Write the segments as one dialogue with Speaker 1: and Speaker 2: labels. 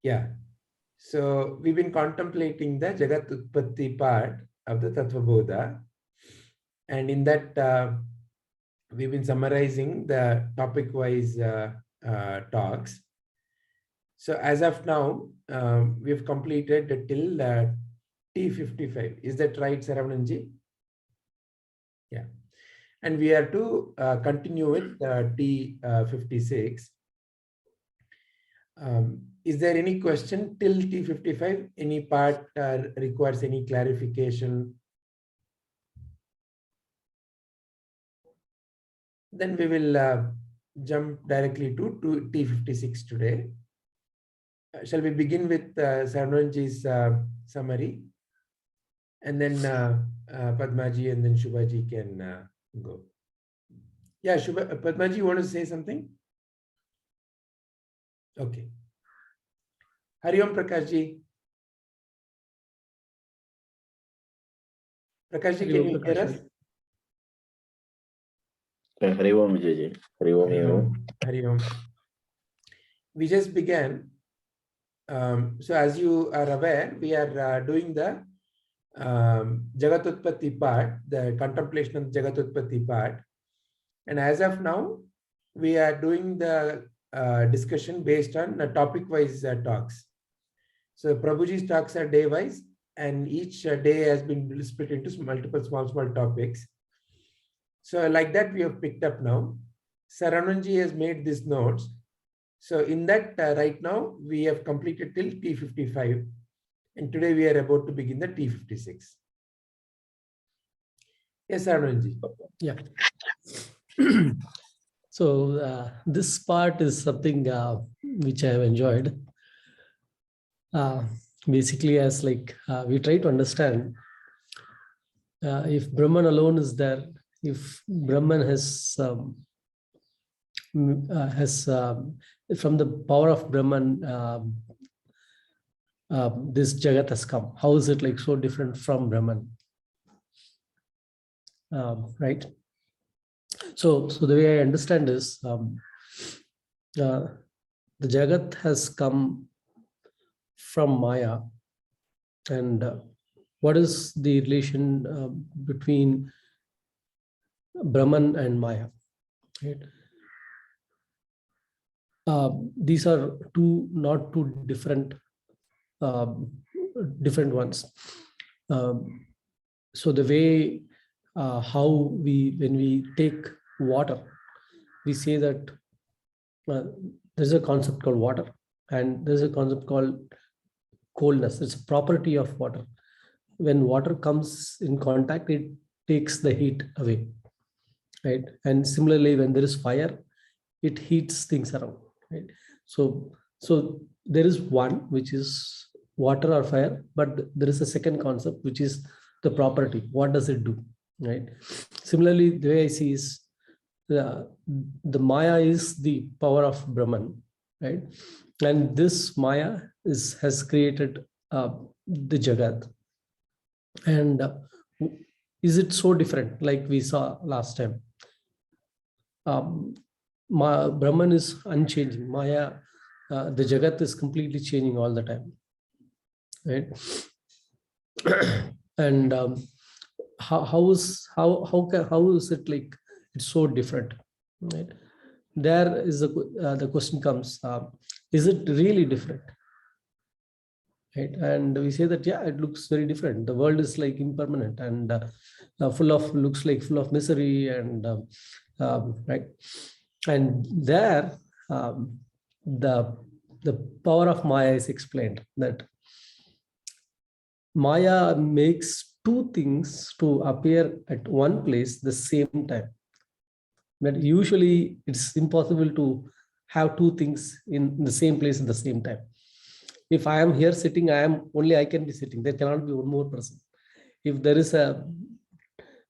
Speaker 1: Yeah. So we've been contemplating the Jagat Utpatti part of the Tattva Bodha. And in that, we've been summarizing the topic-wise talks. So as of now, we've completed till T55. Is that right, Saravanan-ji? Yeah. And we are to continue with T56. Is there any question till T55? Any part requires any clarification? Then we will jump directly to T56 today. Shall we begin with Saravanan-ji's summary? And then Padmaji and then Shubhaji can go. Yeah, Padmaji, you want to say something? Okay. Hari Om Prakashji. Prakashji, can you hear us?
Speaker 2: Hari Om, Vijay. Hari Om,
Speaker 1: Hari Om. Hari Om. We just began. So as you are aware, we are doing the Jagatutpatti part, the contemplation of Jagatutpatti part. And as of now, we are doing the discussion based on topic-wise talks. So Prabhuji's talks are day-wise, and each day has been split into multiple small topics. So like that, we have picked up now. Saravanan-ji has made these notes. So in that, right now, we have completed till T55. And today we are about to begin the T56. Yes, Saravanan-ji.
Speaker 3: Yeah. So this part is something which I have enjoyed. Basically, as like we try to understand if Brahman alone is there, if Brahman has from the power of Brahman, this Jagat has come. How is it like so different from Brahman? Right. So the way I understand is the Jagat has come from Maya, and what is the relation between Brahman and Maya? Right? These are not two different ones. So the way how when we take water, we say that there's a concept called water, and there's a concept called coldness. It's a property of water. When water comes in contact, it takes the heat away, right? And similarly, when there is fire, it heats things around, right? So there is one which is water or fire, but there is a second concept which is the property. What does it do, right? Similarly, the way I see is the Maya is the power of Brahman, right? And this Maya has created the Jagat. And is it so different like we saw last time? Brahman is unchanging. Maya, the Jagat is completely changing all the time, right? And how is it like it's so different, right? There is the question comes, is it really different, right? And we say that, yeah, it looks very different. The world is like impermanent and looks like full of misery and right. And there the power of Maya is explained, that Maya makes two things to appear at one place the same time. But usually it's impossible to have two things in the same place at the same time. If I am here sitting, I can be sitting. There cannot be one more person. If there is a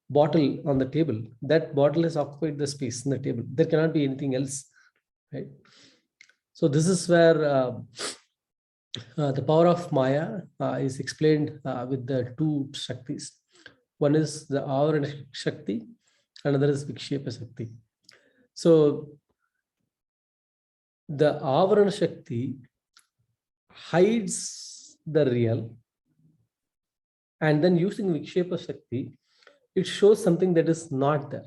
Speaker 3: bottle on the table, that bottle has occupied the space in the table. There cannot be anything else, right? So this is where the power of Maya is explained with the two Shaktis. One is the Avarana Shakti, another is Vikshepa Shakti. So the Avarana Shakti hides the real, and then using Vikshepa Shakti, it shows something that is not there.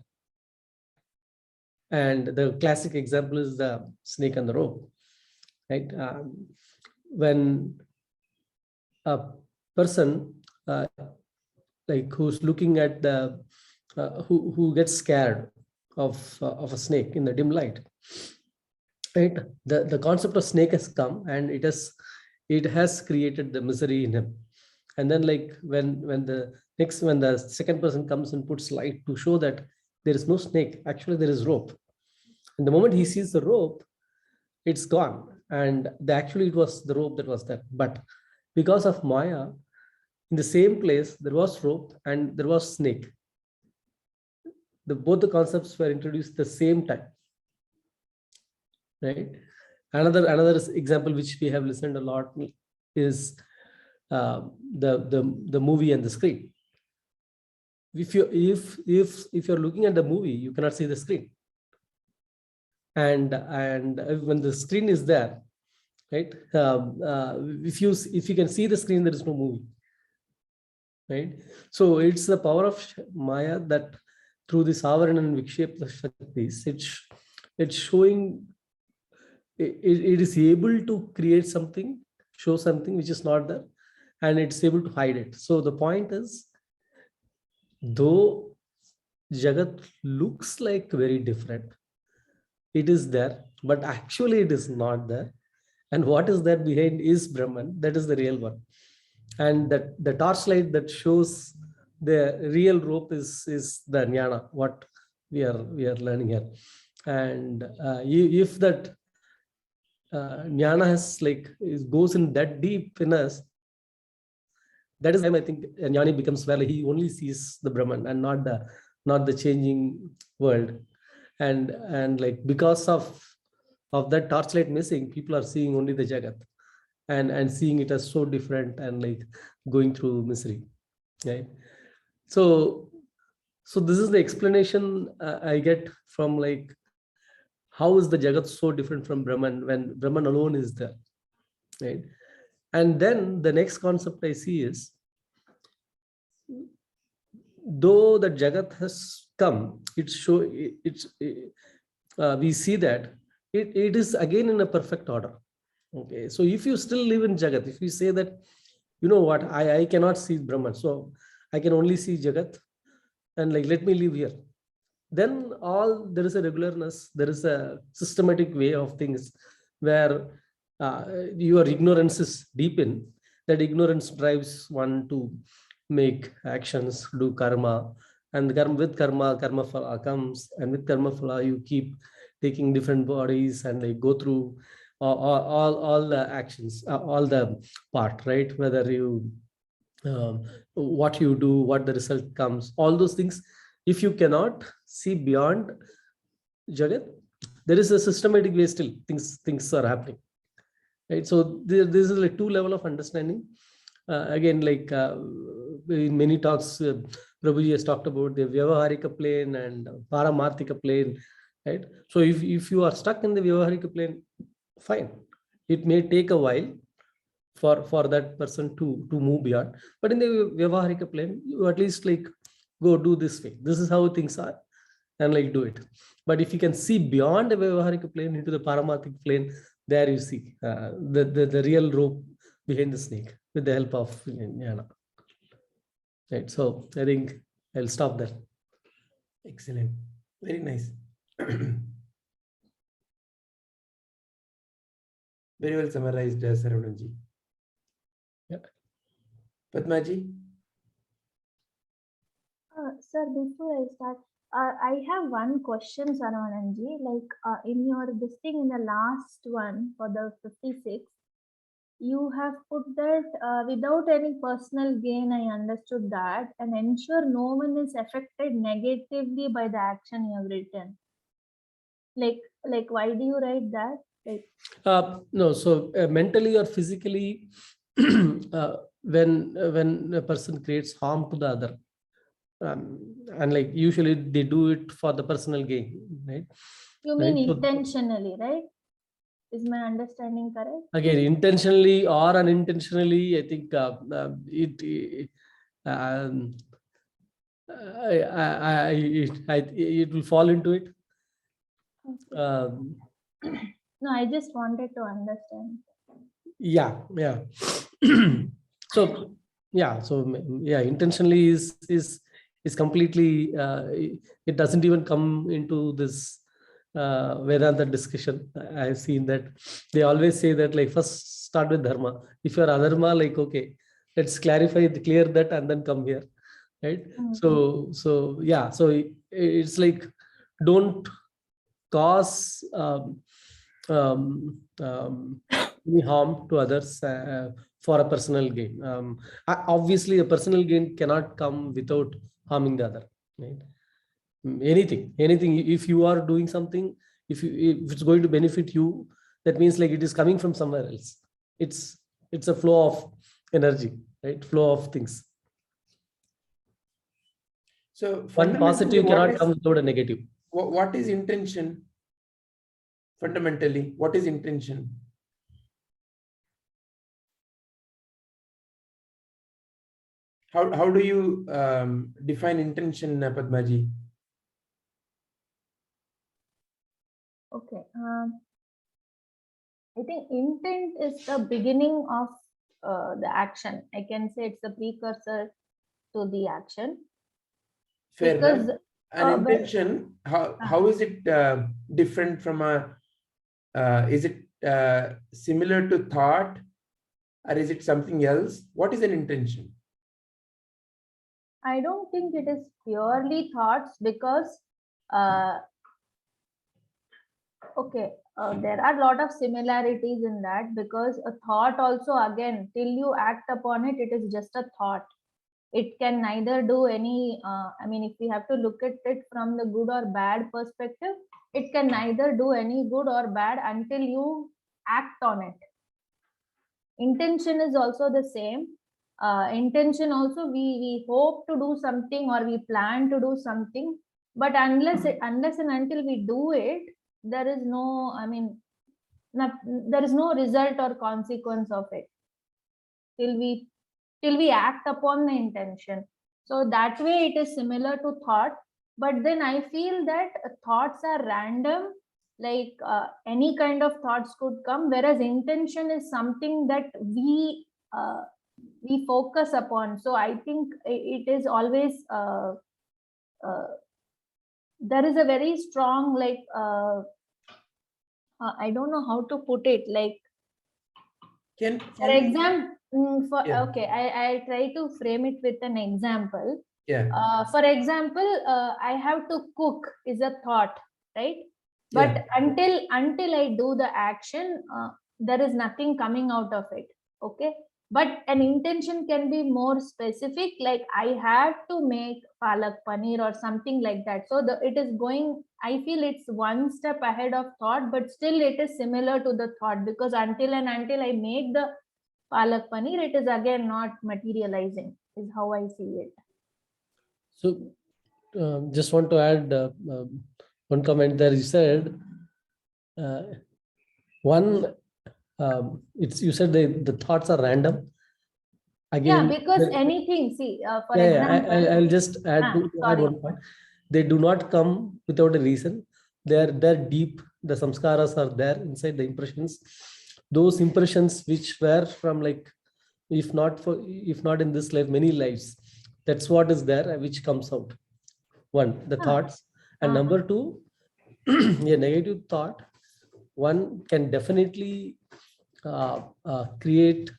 Speaker 3: And the classic example is the snake and the rope, right? When a person like who's looking at the who gets scared of a snake in the dim light, right? The concept of snake has come, and it has created the misery in him. And then like when the second person comes and puts light to show that there is no snake, actually there is rope. And the moment he sees the rope, it's gone. And actually it was the rope that was there. But because of Maya, in the same place, there was rope and there was snake. Both the concepts were introduced at the same time, right? Another example which we have listened a lot is the movie and the screen. If you're looking at the movie, you cannot see the screen. And when the screen is there, right? If you can see the screen, there is no movie, right? So it's the power of Maya that through this Avarana and Vikshepa Shaktis, it's showing, it is able to create something, show something which is not there, and it's able to hide it. So the point is, though Jagat looks like very different, it is there, but actually it is not there. And what is there behind is Brahman. That is the real one. And that the torchlight that shows the real rope is the jnana, what we are learning here. And if that jnana has goes in that deep in us, that is time I think jnani becomes where he only sees the Brahman and not the changing world. And like because of that torchlight missing, people are seeing only the Jagat and seeing it as so different and like going through misery, right? So this is the explanation I get from like how is the Jagat so different from Brahman when Brahman alone is there, right? And then the next concept I see is, though the Jagat has come, we see that it is again in a perfect order. Okay, so if you still live in Jagat, if you say that, you know what, I cannot see Brahman, so I can only see Jagat, and like let me live here, then there is a regularness, there is a systematic way of things where your ignorance is deep in. That ignorance drives one to make actions, do karma, and with karma phala comes, and with karma phala you keep taking different bodies and like go through all the actions, all the part, right? Whether you what you do, what the result comes, all those things. If you cannot see beyond Jagat, there is a systematic way still things are happening, right? So this is like two level of understanding. Again, like in many talks, Prabhuji has talked about the Vyavaharika plane and Paramarthika plane, right? So if you are stuck in the Vyavaharika plane, fine. It may take a while for that person to move beyond, but in the Vyavaharika plane, you at least like go do this way. This is how things are, and like do it. But if you can see beyond the Vyavaharika plane into the Paramarthika plane, there you see the real rope behind the snake with the help of jnana. Right. So I think I'll stop there.
Speaker 1: Excellent. Very nice. Very well summarized, Saravanan-ji.
Speaker 3: Yeah.
Speaker 1: Padmaji?
Speaker 4: Sir, before I start, I have one question, Saravanan-ji. Like in your this thing in the last one for the 56, you have put that without any personal gain, I understood that, and ensure no one is affected negatively by the action you have written. Like why do you write that? Like
Speaker 3: no, so mentally or physically, when a person creates harm to the other, and like usually they do it for the personal gain, right?
Speaker 4: you mean
Speaker 3: Right? So,
Speaker 4: intentionally, right? Is my understanding correct?
Speaker 3: Again, intentionally or unintentionally, I think it will fall into it.
Speaker 4: Okay.
Speaker 3: Um,
Speaker 4: No, I just wanted to understand.
Speaker 3: yeah. So intentionally is completely it doesn't even come into this Vedanta discussion. I've seen that they always say that, like, first start with dharma. If you're adharma, like, okay, let's clear that and then come here, right?
Speaker 4: Mhm.
Speaker 3: So it's like, don't cause any harm to others for a personal gain. Obviously, a personal gain cannot come without harming the other, right? Anything. If you are doing something, if it's going to benefit you, that means, like, it is coming from somewhere else. It's a flow of energy, right? Flow of things.
Speaker 1: So
Speaker 3: One
Speaker 1: fundamentally,
Speaker 3: positive cannot come without a negative.
Speaker 1: what is intention? Fundamentally, what is intention? How do you define intention, Padmaji?
Speaker 4: Okay. I think intent is the beginning of the action. I can say it's the precursor to the action.
Speaker 1: Fair
Speaker 4: Because
Speaker 1: enough. An intention, how is it different from a? Is it similar to thought, or is it something else? What is an intention?
Speaker 4: I don't think it is purely thoughts, because okay, there are a lot of similarities in that, because a thought also, again, till you act upon it, it is just a thought. It can neither do any, I mean, if we have to look at it from the good or bad perspective, it can neither do any good or bad until you act on it. Intention is also the same. Intention also, we hope to do something or we plan to do something, but unless and until we do it, there is no, I mean, there is no result or consequence of it till we act upon the intention. So that way it is similar to thought, but then I feel that thoughts are random, like any kind of thoughts could come, whereas intention is something that we focus upon. So I think it is always there is a very strong, like I don't know how to put it, like, for example,
Speaker 1: Yeah.
Speaker 4: okay, I try to frame it with an example.
Speaker 1: Yeah.
Speaker 4: For example, I have to cook is a thought, right? But
Speaker 1: Yeah.
Speaker 4: until I do the action, there is nothing coming out of it. Okay. But an intention can be more specific, like I have to make palak paneer or something like that. So it is going, I feel it's one step ahead of thought, but still it is similar to the thought, because until I make the palak paneer, it is again not materializing, is how I see it.
Speaker 3: So just want to add one comment there. You said one, it's, you said the thoughts are random. Again,
Speaker 4: Yeah, because anything, see, for
Speaker 3: yeah,
Speaker 4: example,
Speaker 3: I'll just add
Speaker 4: sorry.
Speaker 3: one point. They do not come without a reason. They're deep. The samskaras are there inside the impressions. Those impressions which were from, like, if not in this life, many lives. That's what is there, which comes out. One, the thoughts, and number two, a negative thought. One can definitely create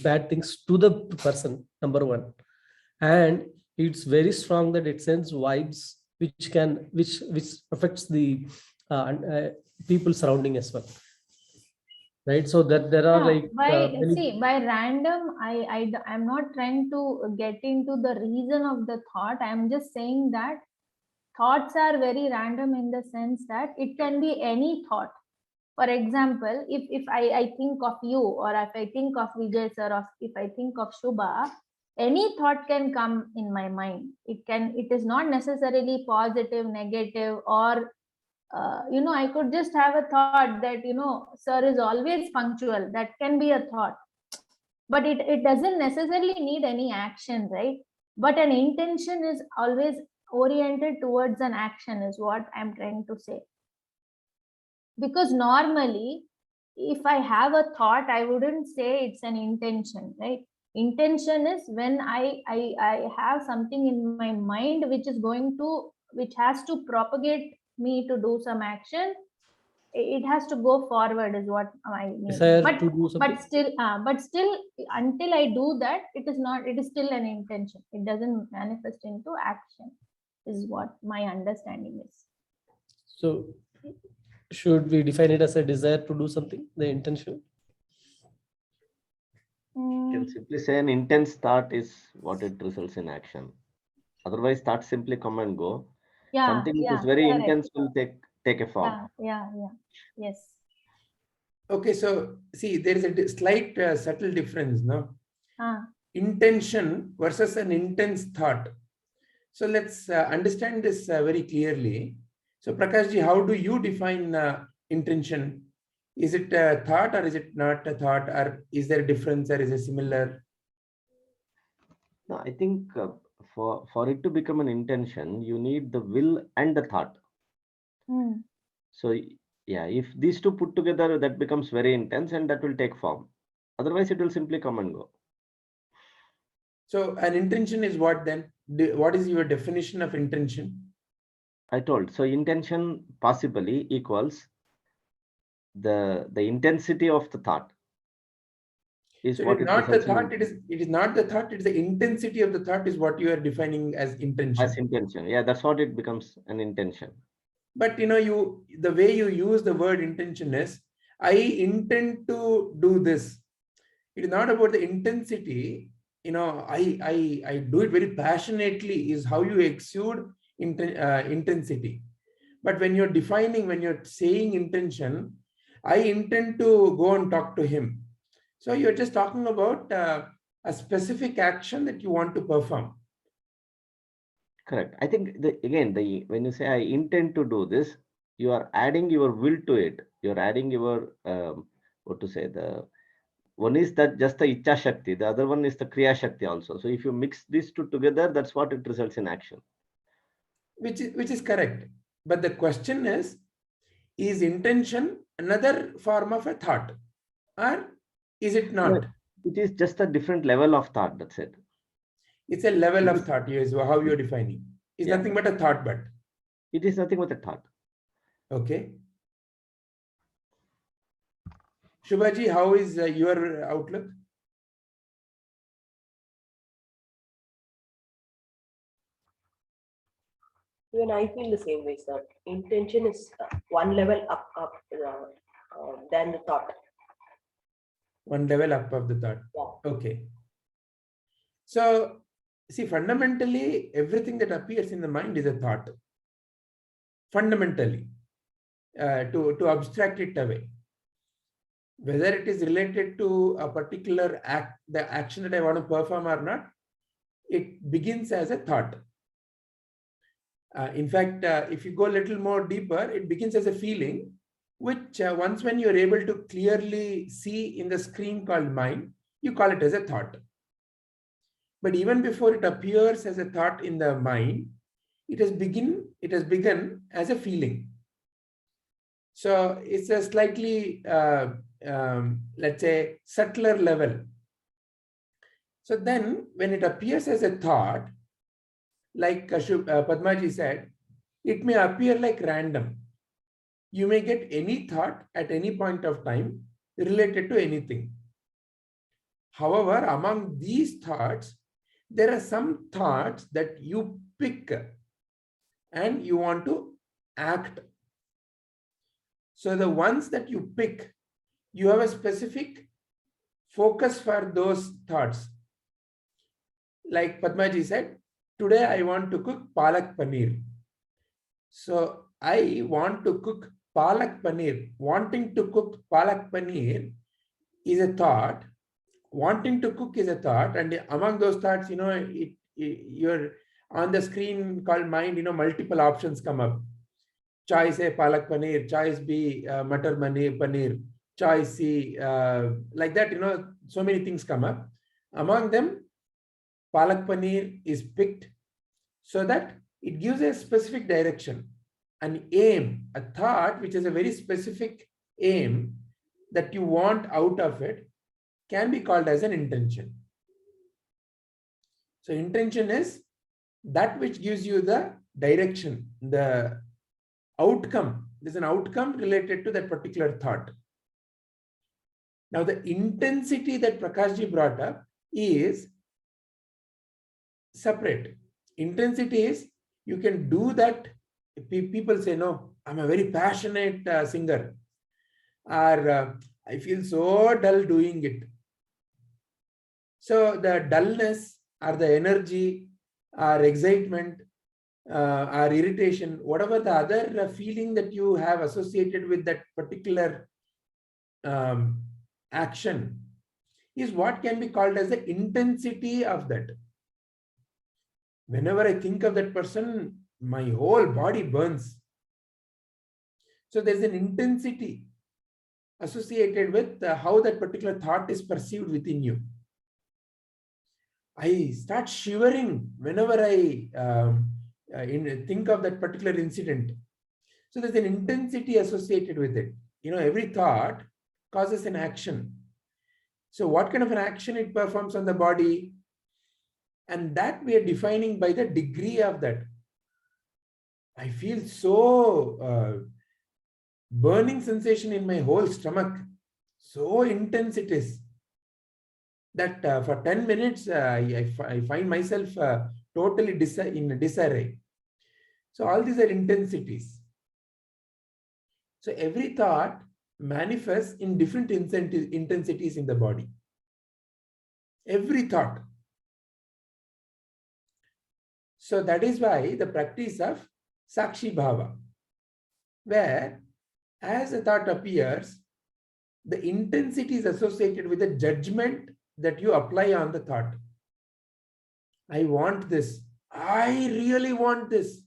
Speaker 3: bad things to the person, number one, and it's very strong that it sends vibes which affects the people surrounding as well, right? So that there are, like, many.
Speaker 4: By random, I'm not trying to get into the reason of the thought. I'm just saying that thoughts are very random in the sense that it can be any thought. For example, if I think of you, or if I think of Vijay sir, or if I think of Shubha, any thought can come in my mind. It is not necessarily positive, negative, or I could just have a thought that, sir is always punctual. That can be a thought. But it doesn't necessarily need any action, right? But an intention is always oriented towards an action, is what I'm trying to say. Because normally, if I have a thought, I wouldn't say it's an intention, right? Intention is when I have something in my mind which has to propagate me to do some action. It has to go forward, is what I mean.
Speaker 3: Desire to do something.
Speaker 4: But still, until I do that, it is still an intention. It doesn't manifest into action, is what my understanding is.
Speaker 3: So should we define it as a desire to do something, the intention?
Speaker 5: You can simply say an intense thought is what it results in action. Otherwise, thoughts simply come and go.
Speaker 4: Yeah,
Speaker 5: Something which
Speaker 4: yeah,
Speaker 5: is very
Speaker 4: correct.
Speaker 5: intense will take a form.
Speaker 4: Yeah, yes.
Speaker 1: Okay, so see, there is a slight subtle difference, no? Intention versus an intense thought. So let's understand this very clearly. So Prakashji, how do you define intention? Is it a thought or is it not a thought, or is there a difference or is it similar?
Speaker 5: No, I think for it to become an intention, you need the will and the thought. So yeah, if these two put together, that becomes very intense and that will take form. Otherwise, it will simply come and go.
Speaker 1: So an intention is what then? What is your definition of intention?
Speaker 5: I told, so intention possibly equals the intensity of the thought. Is
Speaker 1: So
Speaker 5: what
Speaker 1: it is not the thought, it is not the thought, it is the intensity of the thought is what you are defining as intention.
Speaker 5: As intention. Yeah, that's what it becomes, an intention.
Speaker 1: But the way you use the word intention is, I intend to do this. It is not about the intensity. I do it very passionately is how you exude intensity. But when you're saying intention, I intend to go and talk to him. So you're just talking about a specific action that you want to perform.
Speaker 5: Correct. I think when you say I intend to do this, you are adding your will to it. You're adding your one is that just the Icha Shakti, the other one is the Kriya Shakti also. So if you mix these two together, that's what it results in action.
Speaker 1: Which is correct. But the question is intention another form of a thought, or is it not?
Speaker 5: It is just a different level of thought, that's it.
Speaker 1: It's a level of thought, is how you're defining. It's nothing but a thought, but.
Speaker 5: It is nothing but a thought.
Speaker 1: Okay. Shubhaji, how is your outlook?
Speaker 6: Even I feel the same way, sir. Intention is one level up than the thought.
Speaker 1: One level up of the thought.
Speaker 6: Yeah.
Speaker 1: Okay. So, see, fundamentally, everything that appears in the mind is a thought. Fundamentally, to abstract it away. Whether it is related to a particular act, the action that I want to perform or not, it begins as a thought. In fact, if you go a little more deeper, it begins as a feeling, which once when you're able to clearly see in the screen called mind, you call it as a thought. But even before it appears as a thought in the mind, it has begun as a feeling. So it's a slightly, let's say, subtler level. So then when it appears as a thought, like Padmaji said, it may appear like random. You may get any thought at any point of time related to anything. However, among these thoughts, there are some thoughts that you pick and you want to act. So the ones that you pick, you have a specific focus for those thoughts. Like Padmaji said, today I want to cook palak paneer. So I want to cook palak paneer. Wanting to cook palak paneer is a thought. Wanting to cook is a thought. And among those thoughts, you're on the screen called mind, multiple options come up. choice A, palak paneer, choice B, matar paneer, choice C, like that, so many things come up. Among them, palak paneer is picked so that it gives a specific direction, an aim, a thought which is a very specific aim that you want out of it can be called as an intention. So intention is that which gives you the direction, the outcome. There's an outcome related to that particular thought. Now the intensity that Prakashji brought up is separate. Intensity is you can do that. People say, no, I'm a very passionate singer, or I feel so dull doing it. So the dullness or the energy or excitement or irritation, whatever the other feeling that you have associated with that particular action is what can be called as the intensity of that. Whenever I think of that person, my whole body burns. So there's an intensity associated with how that particular thought is perceived within you. I start shivering whenever I think of that particular incident. So there's an intensity associated with it. Every thought causes an action. So what kind of an action it performs on the body? And that we are defining by the degree of that. I feel so burning sensation in my whole stomach. So intense it is that for 10 minutes, I find myself totally in disarray. So all these are intensities. So every thought manifests in different intensities in the body. Every thought. So that is why the practice of Sakshi Bhava, where as a thought appears, the intensity is associated with the judgment that you apply on the thought. I want this. I really want this.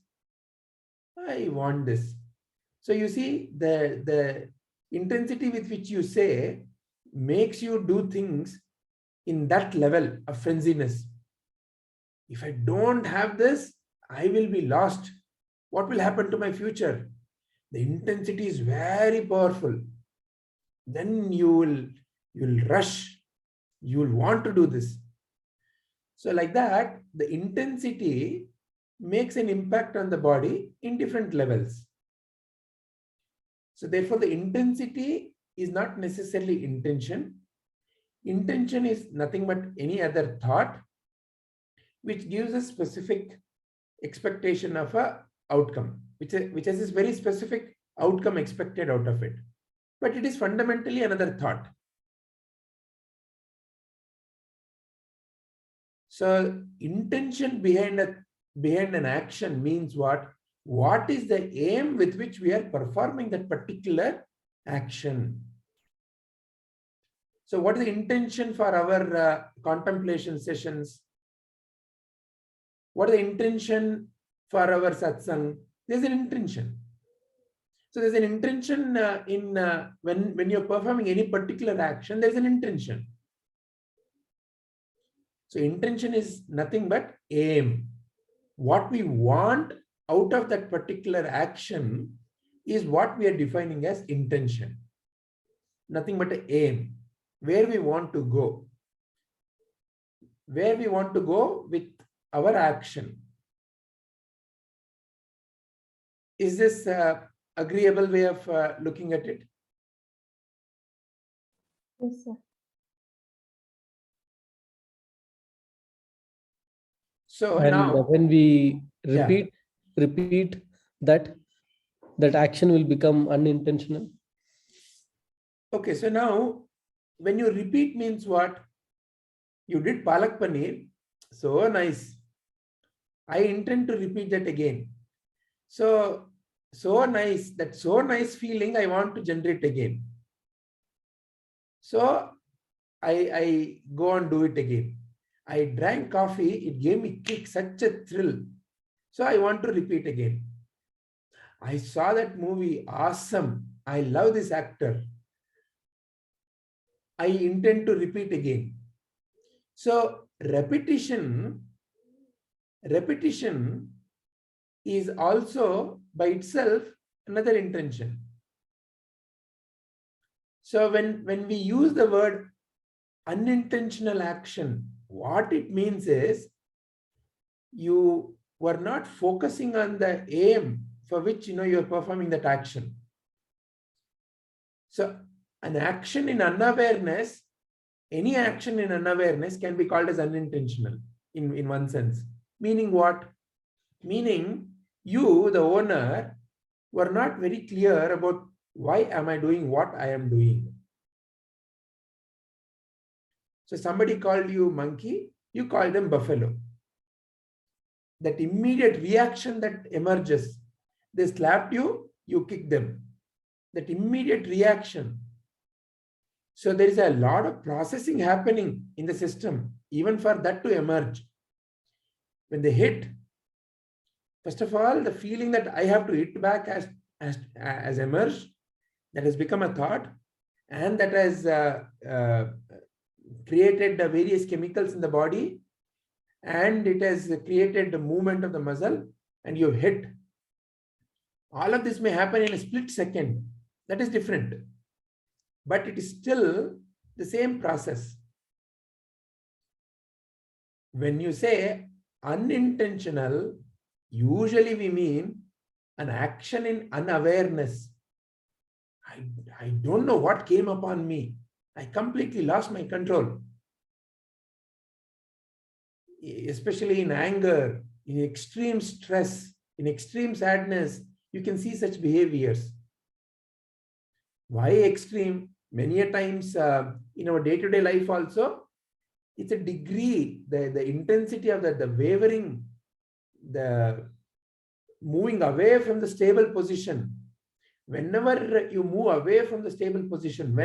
Speaker 1: I want this. So you see, the intensity with which you say makes you do things in that level of frenziness. If I don't have this, I will be lost. What will happen to my future? The intensity is very powerful. Then you'll rush. You will want to do this. So like that, the intensity makes an impact on the body in different levels. So therefore, the intensity is not necessarily intention. Intention is nothing but any other thought which gives a specific expectation of an outcome, which has this very specific outcome expected out of it. But it is fundamentally another thought. So intention behind an action means what? What is the aim with which we are performing that particular action? So what is the intention for our contemplation sessions? What is the intention for our satsang? There's an intention. So there's an intention when you're performing any particular action, there's an intention. So intention is nothing but aim. What we want out of that particular action is what we are defining as intention. Nothing but an aim. Where we want to go. Where we want to go with our action. Is this agreeable way of looking at it?
Speaker 4: Yes, sir.
Speaker 1: So
Speaker 3: And
Speaker 1: now,
Speaker 3: when we
Speaker 1: Yeah.
Speaker 3: repeat that action will become unintentional.
Speaker 1: okay, so now when you repeat means what? You did palak paneer, so nice. I intend to repeat that again. So nice, that so nice feeling I want to generate again. So I go and do it again. I drank coffee, it gave me kick, such a thrill. So I want to repeat again. I saw that movie, awesome. I love this actor. I intend to repeat again. So repetition is also by itself another intention. So when we use the word unintentional action, what it means is you were not focusing on the aim for which you're performing that action. So an action in unawareness, any action in unawareness can be called as unintentional in one sense. Meaning what? Meaning you, the owner, were not very clear about why am I doing what I am doing. So somebody called you monkey, you call them buffalo. That immediate reaction that emerges, they slapped you, you kick them. That immediate reaction. So there is a lot of processing happening in the system, even for that to emerge. When they hit, first of all, the feeling that I have to hit back has emerged, that has become a thought, and that has created the various chemicals in the body, and it has created the movement of the muscle, and you hit. All of this may happen in a split second. That is different. But it is still the same process. When you say unintentional, usually we mean an action in unawareness. I don't know what came upon me. I completely lost my control. Especially in anger, in extreme stress, in extreme sadness, you can see such behaviors. Why extreme? Many a times in our day-to-day life also, it's a degree, the intensity of the wavering, the moving away from the stable position. Whenever you move away from the stable position,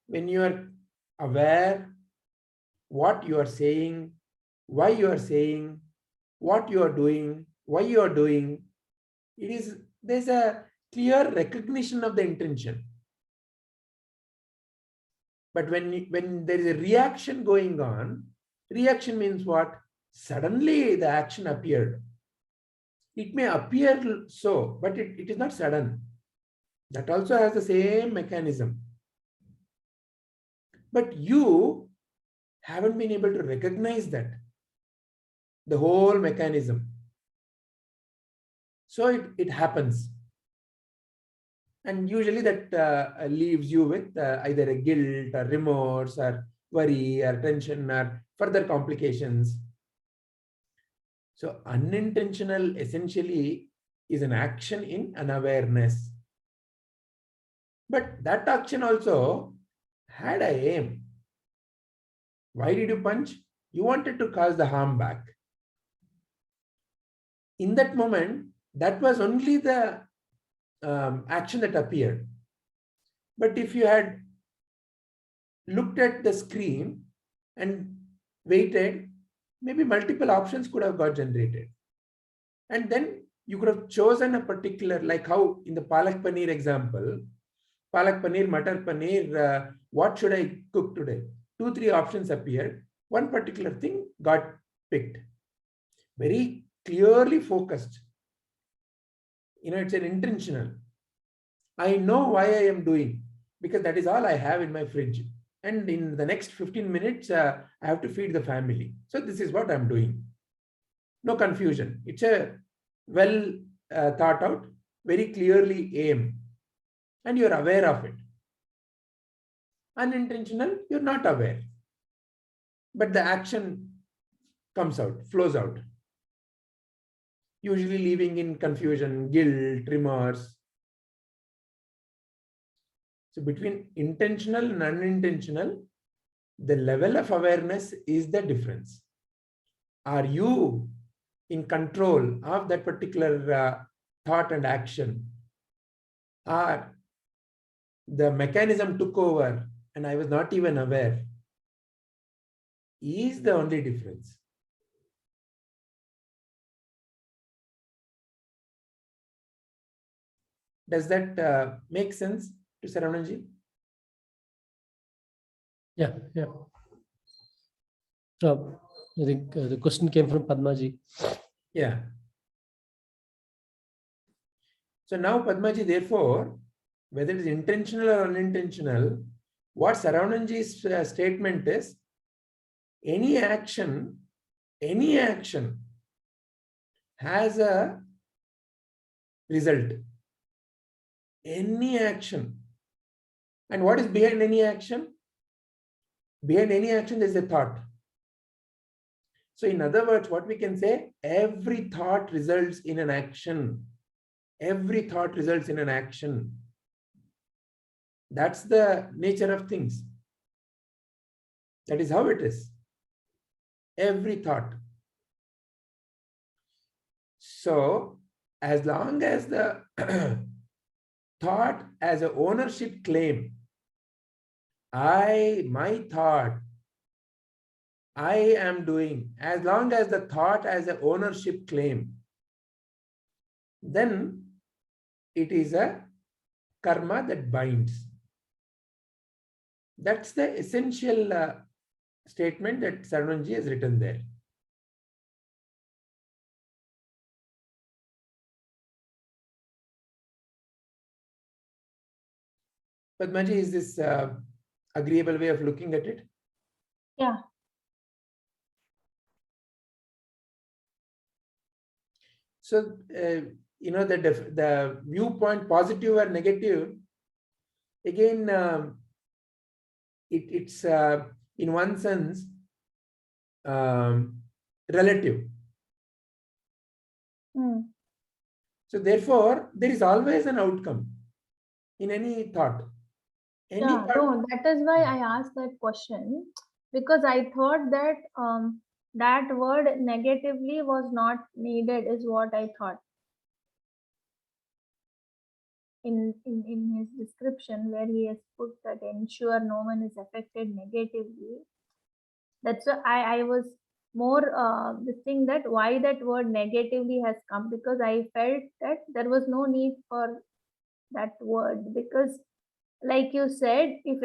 Speaker 1: when you are aware what you are saying, why you are saying, what you are doing, why you are doing, there's a clear recognition of the intention. But when there is a reaction going on, reaction means what? Suddenly the action appeared. It may appear so, but it is not sudden. That also has the same mechanism. But you haven't been able to recognize that, the whole mechanism. So it happens. And usually that leaves you with either a guilt or remorse or worry or tension or further complications. So unintentional essentially is an action in unawareness. But that action also had an aim. Why did you punch? You wanted to cause the harm back. In that moment, that was only the action that appeared. But if you had looked at the screen and waited, maybe multiple options could have got generated. And then you could have chosen a particular, like how in the Palak Paneer example, Palak Paneer, Matar Paneer, what should I cook today? 2-3 options appeared. One particular thing got picked. Very clearly focused. It's an intentional. I know why I am doing, because that is all I have in my fridge. And in the next 15 minutes, I have to feed the family. So this is what I'm doing. No confusion. It's a well thought out, very clearly aimed. And you're aware of it. Unintentional, you're not aware. But the action comes out, flows out. Usually leaving in confusion, guilt, remorse. So between intentional and unintentional, the level of awareness is the difference. Are you in control of that particular thought and action? Or the mechanism took over and I was not even aware? Is the only difference. Does that make sense to Saravananji?
Speaker 3: Yeah. I think the question came from Padmaji.
Speaker 1: Yeah. So now Padmaji, therefore, whether it is intentional or unintentional, what Saravananji's statement is, any action has a result. Any action. And what is behind any action? Behind any action, there is a thought. So in other words, what we can say, every thought results in an action. Every thought results in an action. That's the nature of things. That is how it is. Every thought. So as long as the thought as an ownership claim, my thought, I am doing, as long as the thought as an ownership claim, then it is a karma that binds. That's the essential statement that Saravananji has written there. Padmaji, is this agreeable way of looking at it?
Speaker 4: Yeah.
Speaker 1: So, the viewpoint, positive or negative, again, it's in one sense relative. So therefore, there is always an outcome in any thought.
Speaker 4: No, that is why I asked that question, because I thought that that word negatively was not needed, is what I thought. In his description, where he has put that ensure no one is affected negatively. That's why I was more this thing, that why that word negatively has come, because I felt that there was no need for that word, because like you said, if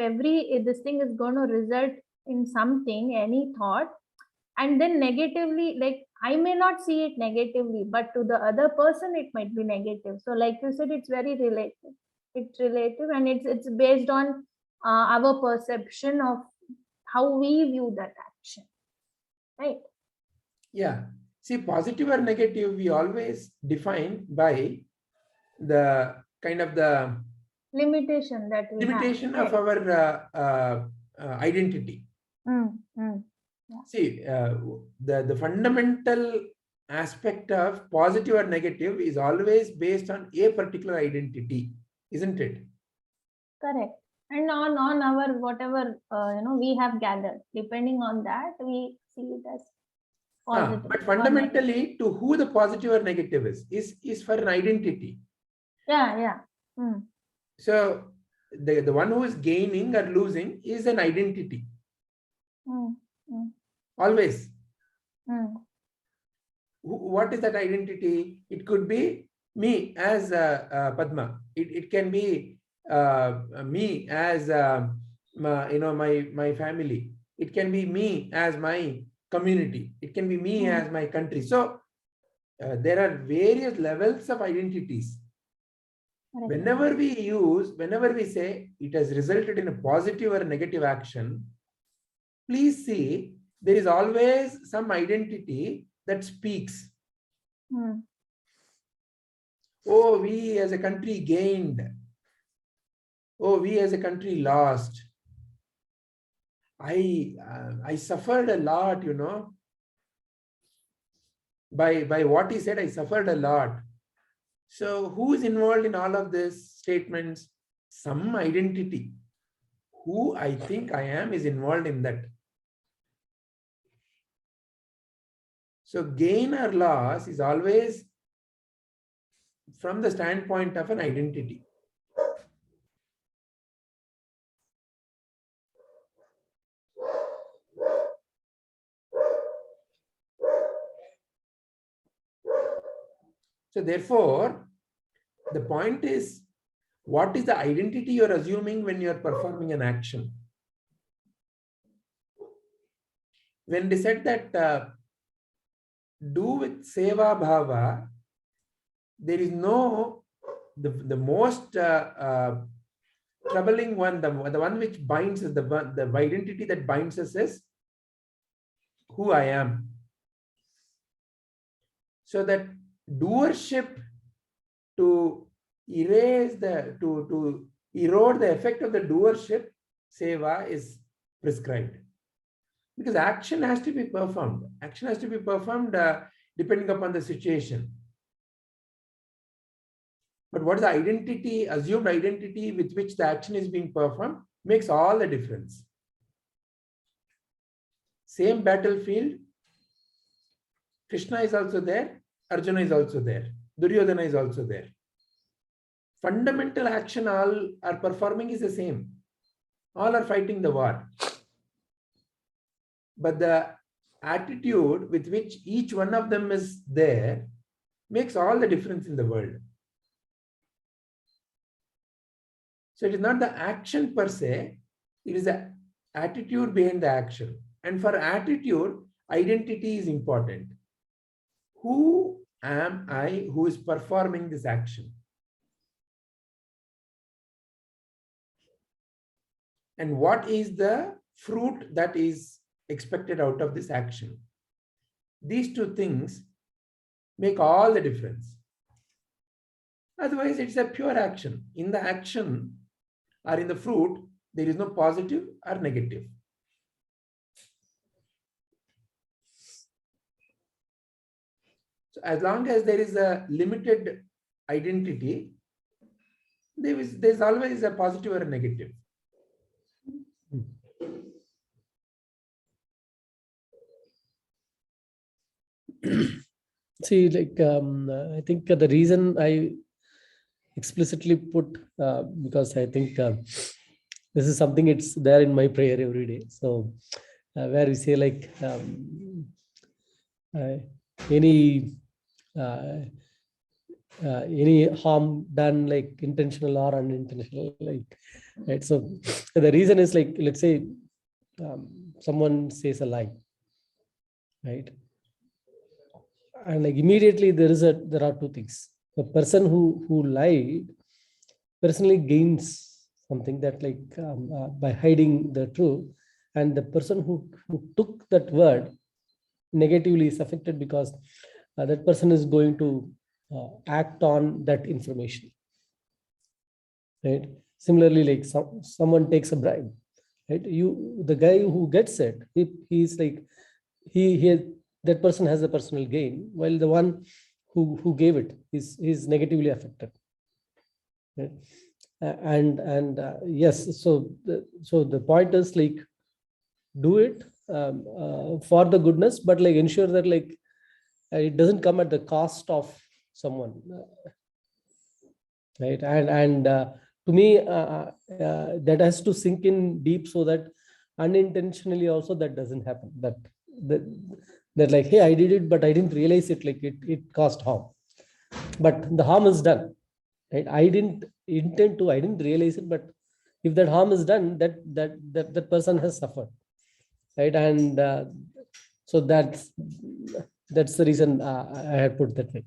Speaker 4: this thing is going to result in something, any thought, and then negatively, like I may not see it negatively, but to the other person it might be negative. So like you said, it's very relative. It's relative, and it's based on our perception of how we view that action, right?
Speaker 1: Yeah. See, positive or negative, we always define by the kind of the
Speaker 4: Limitation that we
Speaker 1: limitation
Speaker 4: have,
Speaker 1: of our identity.
Speaker 4: Yeah.
Speaker 1: See, the fundamental aspect of positive or negative is always based on a particular identity, isn't it?
Speaker 4: Correct. And on our whatever we have gathered, depending on that, we see it as positive.
Speaker 1: But fundamentally, to who the positive or negative is for an identity.
Speaker 4: Yeah.
Speaker 1: So the one who is gaining or losing is an identity. Always. What is that identity? It could be me as Padma. It can be me as my family. It can be me as my community. It can be me as my country. So there are various levels of identities. Whenever we say it has resulted in a positive or negative action, please see there is always some identity that speaks. Oh, we as a country gained. Oh, we as a country lost. I suffered a lot, by what he said. I suffered a lot. So who is involved in all of these statements? Some identity. Who I think I am is involved in that. So gain or loss is always from the standpoint of an identity. So therefore, the point is, what is the identity you're assuming when you're performing an action? When they said that do with seva bhava, there is no, the most troubling one, the one which binds us, the identity that binds us is who I am. So that doership to erase to erode the effect of the doership, seva, is prescribed. Because action has to be performed. Action has to be performed depending upon the situation. But what is the identity, assumed identity with which the action is being performed, makes all the difference. Same battlefield, Krishna is also there, Arjuna is also there, Duryodhana is also there. Fundamental action all are performing is the same. All are fighting the war. But the attitude with which each one of them is there makes all the difference in the world. So it is not the action per se, it is the attitude behind the action. And for attitude, identity is important. Who am I who is performing this action? And what is the fruit that is expected out of this action? These two things make all the difference. Otherwise, it's a pure action. In the action or in the fruit, there is no positive or negative. So as long as there is a limited identity, there's always a positive or a negative.
Speaker 3: See, like, I think the reason I explicitly put, because I think this is something, it's there in my prayer every day. So where we say like any harm done, like intentional or unintentional, like, right? So the reason is like, let's say someone says a lie, right? And like immediately there are two things. The person who lied personally gains something, that like by hiding the truth, and the person who took that word negatively is affected because that person is going to act on that information, right? Similarly, like someone takes a bribe, right? The guy who gets it, he's like that person has a personal gain, while the one who gave it is negatively affected, right? Yes, so the point is like, do it for the goodness, but like ensure that like it doesn't come at the cost of someone, right? And to me, that has to sink in deep, so that unintentionally also that doesn't happen. That like, hey, I did it, but I didn't realize it. Like it caused harm, but the harm is done, right? I didn't intend to. I didn't realize it, but if that harm is done, that person has suffered, right? And so that's the reason I had put that way.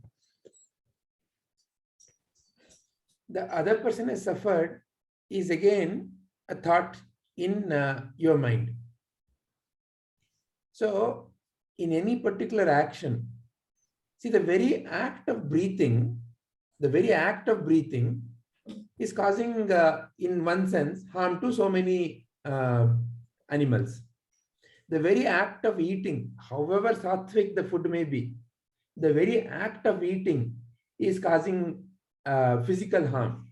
Speaker 1: The other person has suffered is again a thought in your mind. So in any particular action, see, the very act of breathing is causing, in one sense, harm to so many animals. The very act of eating, however sattvic the food may be, the very act of eating is causing physical harm.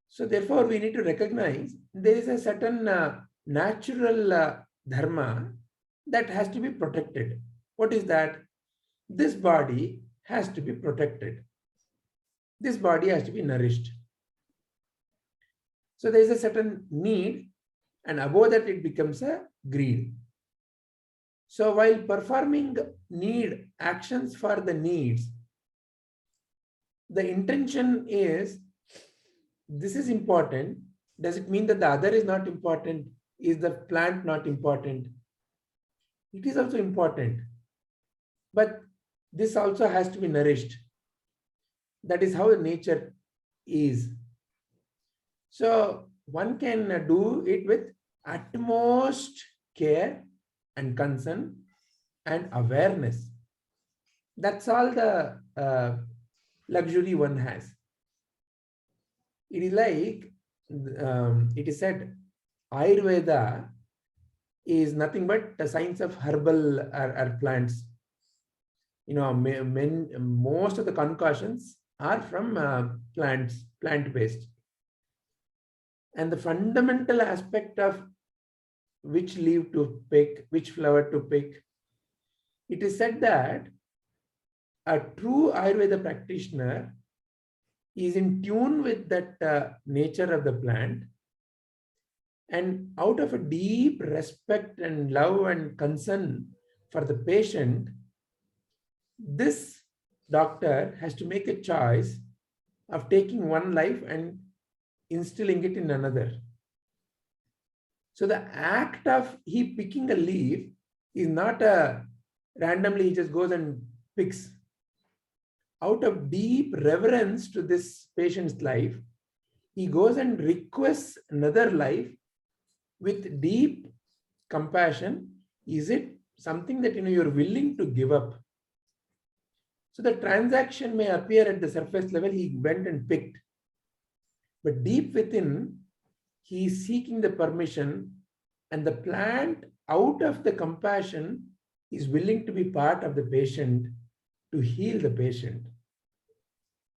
Speaker 1: So therefore, we need to recognize there is a certain natural dharma that has to be protected. What is that? This body has to be protected. This body has to be nourished. So there is a certain need, and above that it becomes a greed. So while performing need actions for the needs, the intention is this is important. Does it mean that the other is not important? Is the plant not important? It is also important. But this also has to be nourished. That is how nature is. So one can do it with utmost care and concern and awareness. That's all the luxury one has. It is like, it is said, Ayurveda is nothing but the science of herbal or plants. You know, most of the concoctions are from plants, plant-based. And the fundamental aspect of which leaf to pick, which flower to pick, it is said that a true Ayurveda practitioner is in tune with that nature of the plant, and out of a deep respect and love and concern for the patient, this doctor has to make a choice of taking one life and instilling it in another. So the act of he picking a leaf is not a randomly he just goes and picks. Out of deep reverence to this patient's life, he goes and requests another life with deep compassion. Is it something that you're willing to give up? So the transaction may appear at the surface level, he went and picked. But deep within, he is seeking the permission, and the plant, out of the compassion, is willing to be part of the patient to heal the patient.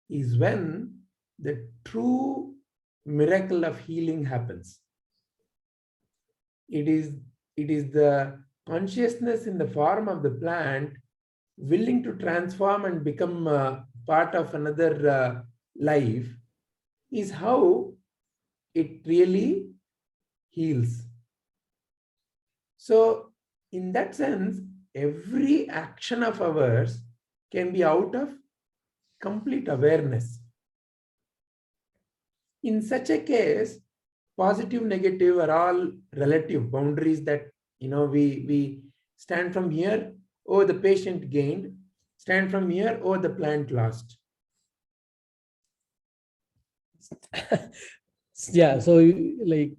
Speaker 1: Is when the true miracle of healing happens. It is the consciousness in the form of the plant willing to transform and become part of another life is how it really heals. So in that sense, every action of ours can be out of complete awareness. In such a case, positive, negative are all relative boundaries that we stand from here, oh, the patient gained, stand from here, oh, the plant lost.
Speaker 3: Yeah, so it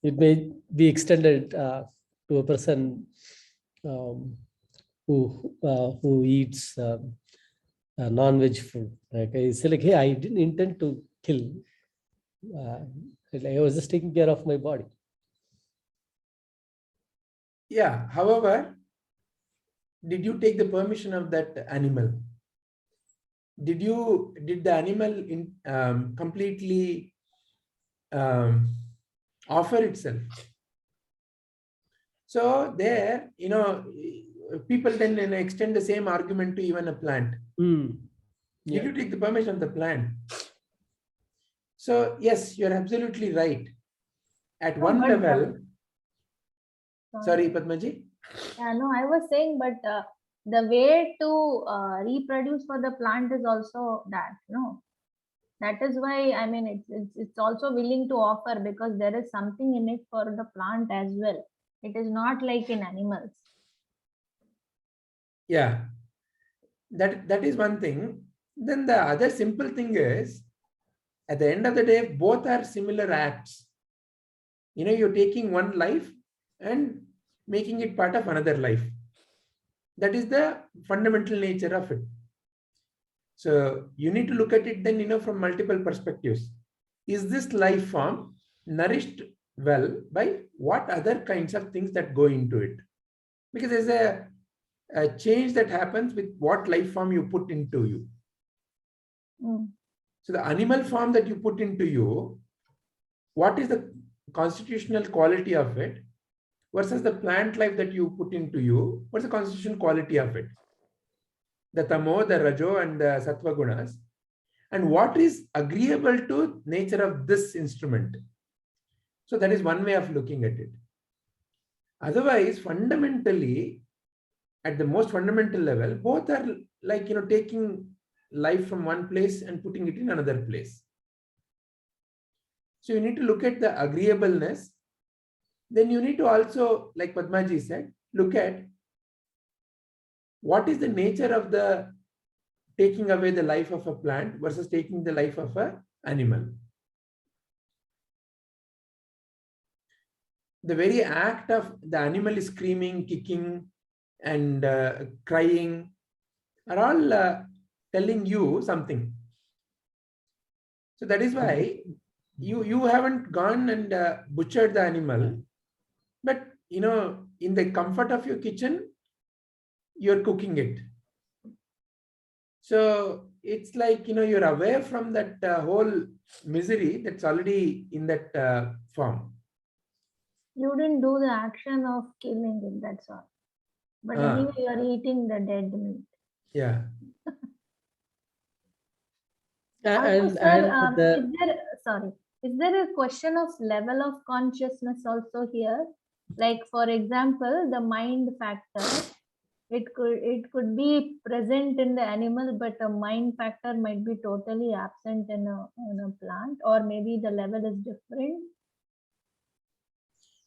Speaker 3: may be extended to a person who eats non-veg food. Like I say, like, hey, I didn't intend to kill. I was just taking care of my body.
Speaker 1: Yeah. However, did you take the permission of that animal? Did the animal completely offer itself? So there, people then extend the same argument to even a plant.
Speaker 3: Yeah.
Speaker 1: Did you take the permission of the plant? So yes, you're absolutely right. At one level, sorry, Padmaji.
Speaker 4: Yeah, no, I was saying, but the way to reproduce for the plant is also that, that is why, I mean, it's also willing to offer, because there is something in it for the plant as well. It is not like in animals.
Speaker 1: Yeah, that is one thing. Then the other simple thing is, at the end of the day, both are similar acts. You're taking one life and making it part of another life. That is the fundamental nature of it. So you need to look at it then, from multiple perspectives. Is this life form nourished well by what other kinds of things that go into it? Because there's a change that happens with what life form you put into you. So the animal form that you put into you, what is the constitutional quality of it versus the plant life that you put into you? What's the constitutional quality of it? The tamo, the rajo, and the sattva gunas, and what is agreeable to nature of this instrument. So that is one way of looking at it. Otherwise, fundamentally, at the most fundamental level, both are like taking life from one place and putting it in another place. So you need to look at the agreeableness. Then you need to also, like Padmaji said, look at what is the nature of the taking away the life of a plant versus taking the life of an animal. The very act of the animal is screaming, kicking, and crying are all telling you something. So that is why you haven't gone and butchered the animal, but in the comfort of your kitchen, you're cooking it. So it's like you're away from that whole misery that's already in that form.
Speaker 4: You didn't do the action of killing it, that's all. But anyway, you are eating the dead meat.
Speaker 1: Yeah.
Speaker 4: Also, sir, is there a question of level of consciousness also here? Like, for example, the mind factor, it could be present in the animal, but a mind factor might be totally absent in a plant, or maybe the level is different.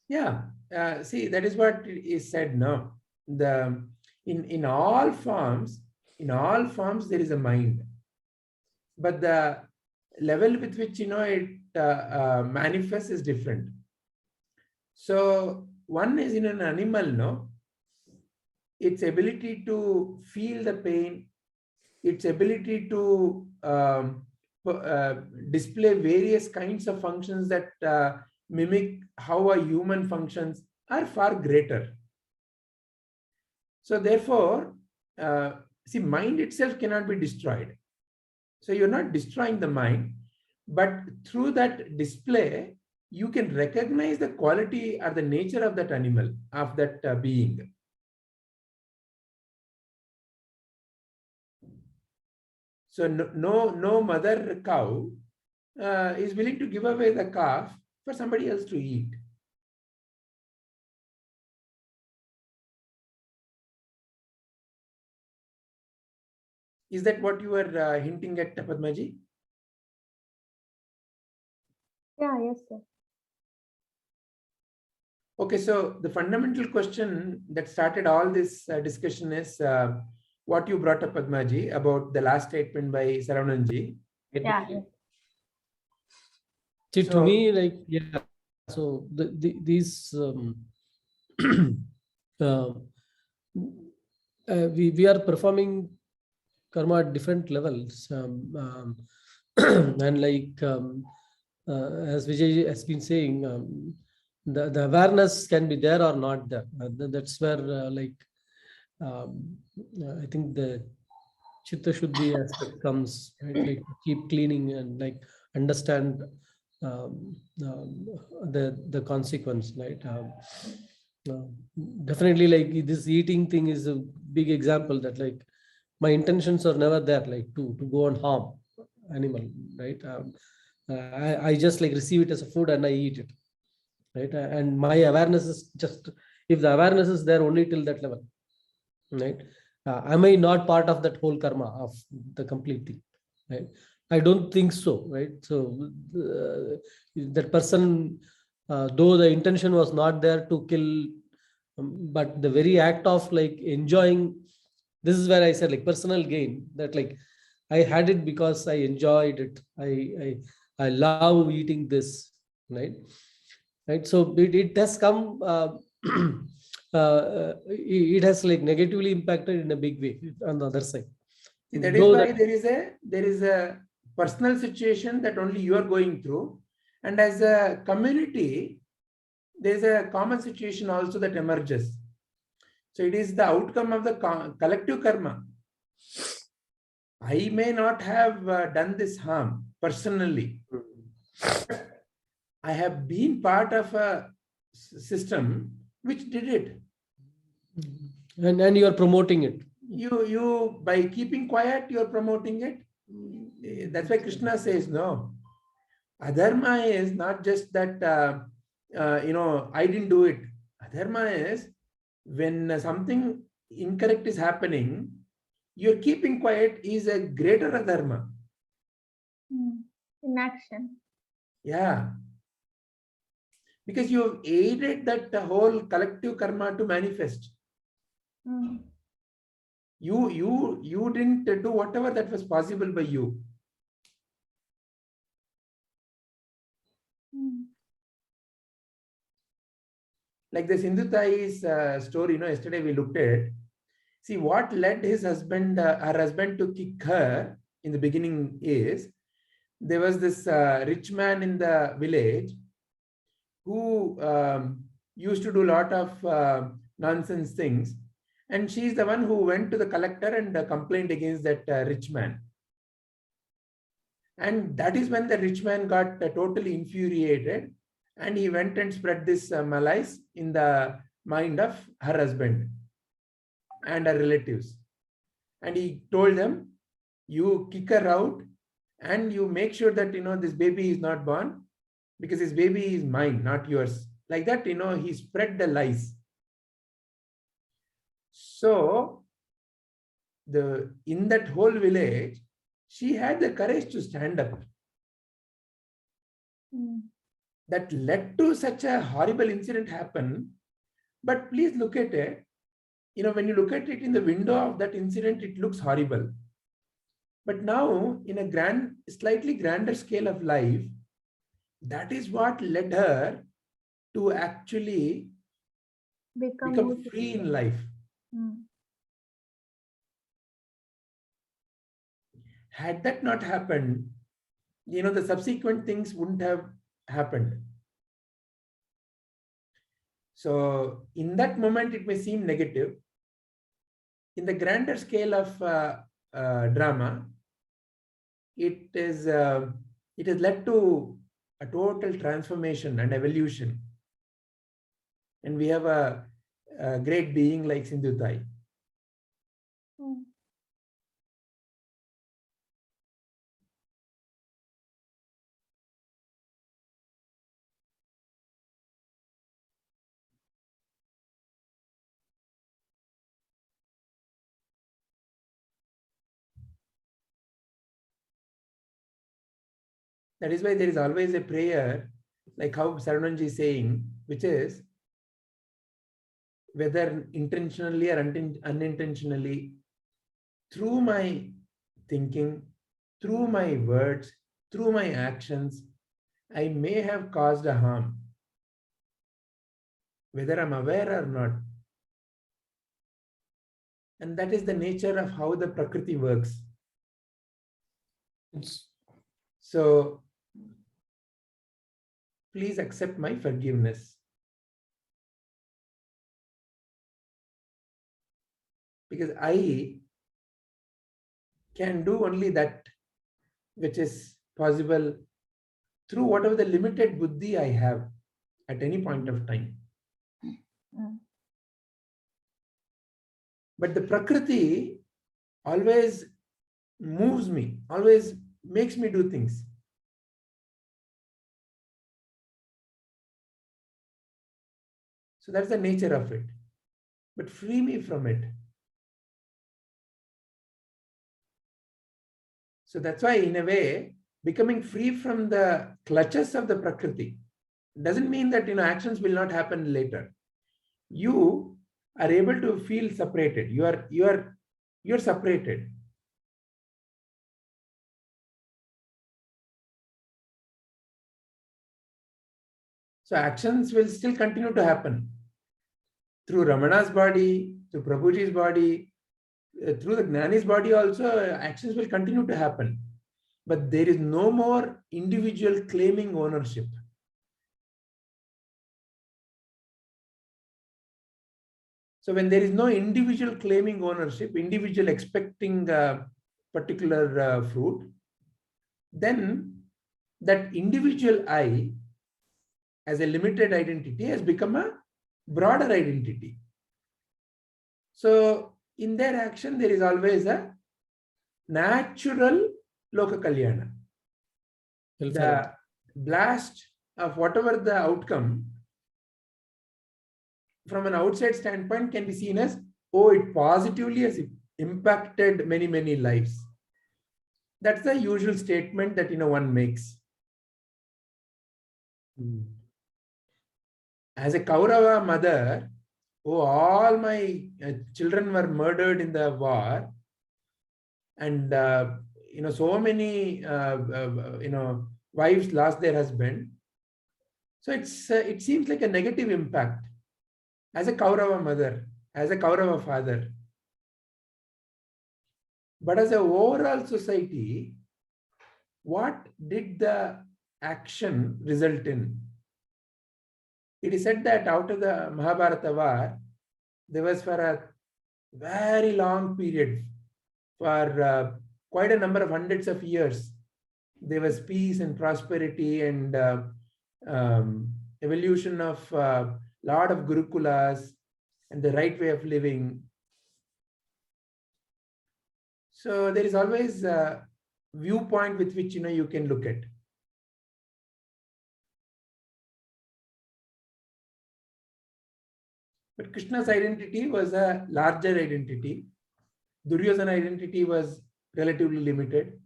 Speaker 1: Yeah. See, that is what is said now. In all forms, there is a mind, but the level with which it manifests is different. So one is in an animal, no, its ability to feel the pain, its ability to display various kinds of functions that mimic how a human functions are far greater. So therefore, see, mind itself cannot be destroyed. So you're not destroying the mind, but through that display, you can recognize the quality or the nature of that animal, of that being. So no mother cow is willing to give away the calf for somebody else to eat. Is that what you were hinting at, Padmaji?
Speaker 4: Yeah, yes, sir.
Speaker 1: Okay, so the fundamental question that started all this discussion is what you brought up, Padmaji, about the last statement by Saravanan-ji.
Speaker 4: Yeah.
Speaker 3: See, to me, like, yeah, so these we are performing karma at different levels, and like as Vijay has been saying, the awareness can be there or not there. That's where I think the Chitta Shuddhi aspect comes, right? Like keep cleaning and like understand the consequence, right? Definitely, like this eating thing is a big example that like my intentions are never there, like to go and harm animal, right? I just like receive it as a food and I eat it, right? And my awareness is just, if the awareness is there only till that level, right? Am I not part of that whole karma of the complete thing, right? I don't think so, right? So that person, though the intention was not there to kill, but the very act of like enjoying, this is where I said like personal gain, that like I had it because I enjoyed it. I love eating this, right? Right. So it has come. It has like negatively impacted in a big way on the other side.
Speaker 1: That is why there is a personal situation that only you are going through, and as a community, there is a common situation also that emerges. So it is the outcome of the collective karma. I may not have done this harm personally. I have been part of a system which did it.
Speaker 3: And you are promoting it.
Speaker 1: You by keeping quiet, you are promoting it. That's why Krishna says, no. Adharma is not just that, I didn't do it. Adharma is when something incorrect is happening, your keeping quiet is a greater dharma.
Speaker 4: Inaction.
Speaker 1: Yeah. Because you have aided that whole collective karma to manifest. You didn't do whatever that was possible by you. Like the Sindhutai's story, yesterday we looked at. See, what led his husband, her husband, to kick her in the beginning is there was this rich man in the village who used to do a lot of nonsense things. And she's the one who went to the collector and complained against that rich man. And that is when the rich man got totally infuriated, and he went and spread this malice in the mind of her husband and her relatives. And he told them, you kick her out and you make sure that, this baby is not born, because this baby is mine, not yours. Like that, he spread the lies. So in that whole village, she had the courage to stand up. That led to such a horrible incident happen. But please look at it. When you look at it in the window of that incident, it looks horrible. But now, in a slightly grander scale of life, that is what led her to actually become free in life. Had that not happened, the subsequent things wouldn't have happened. So in that moment, it may seem negative. In the grander scale of drama, it has led to a total transformation and evolution. And we have a great being like Sindhutai. That is why there is always a prayer, like how Sarvananji is saying, which is, whether intentionally or unintentionally, through my thinking, through my words, through my actions, I may have caused a harm, whether I'm aware or not. And that is the nature of how the Prakriti works. So please accept my forgiveness. Because I can do only that which is possible through whatever the limited buddhi I have at any point of time. But the Prakriti always moves me, always makes me do things. So that's the nature of it. But free me from it. So that's why, in a way, becoming free from the clutches of the Prakriti doesn't mean that actions will not happen later. You are able to feel separated. You're separated. So actions will still continue to happen through Ramana's body, through Prabhuji's body, through the Gnani's body also. Actions will continue to happen, but there is no more individual claiming ownership. So when there is no individual claiming ownership, individual expecting a particular fruit, then that individual I as a limited identity has become a broader identity. So in their action, there is always a natural Loka Kalyana. The blast of whatever the outcome from an outside standpoint can be seen as, oh, it positively has impacted many, many lives. That's the usual statement that one makes. As a Kaurava mother, oh, all my children were murdered in the war, and so many wives lost their husband. So it seems like a negative impact as a Kaurava mother, as a Kaurava father. But as an overall society, what did the action result in? It is said that out of the Mahabharata war, there was for a very long period, for quite a number of hundreds of years, there was peace and prosperity and evolution of lot of gurukulas and the right way of living. So there is always a viewpoint with which you can look at. But Krishna's identity was a larger identity. Duryodhana's identity was relatively limited.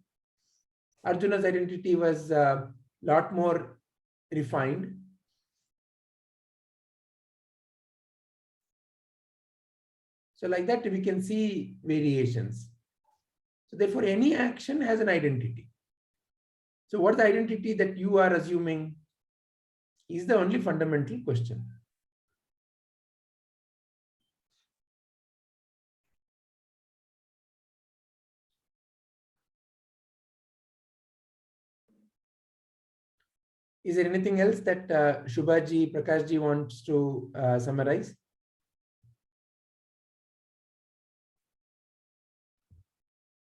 Speaker 1: Arjuna's identity was a lot more refined. So like that, we can see variations. So therefore, any action has an identity. So what is the identity that you are assuming is the only fundamental question. Is there anything else that Shubhaji, Prakashji wants to summarize?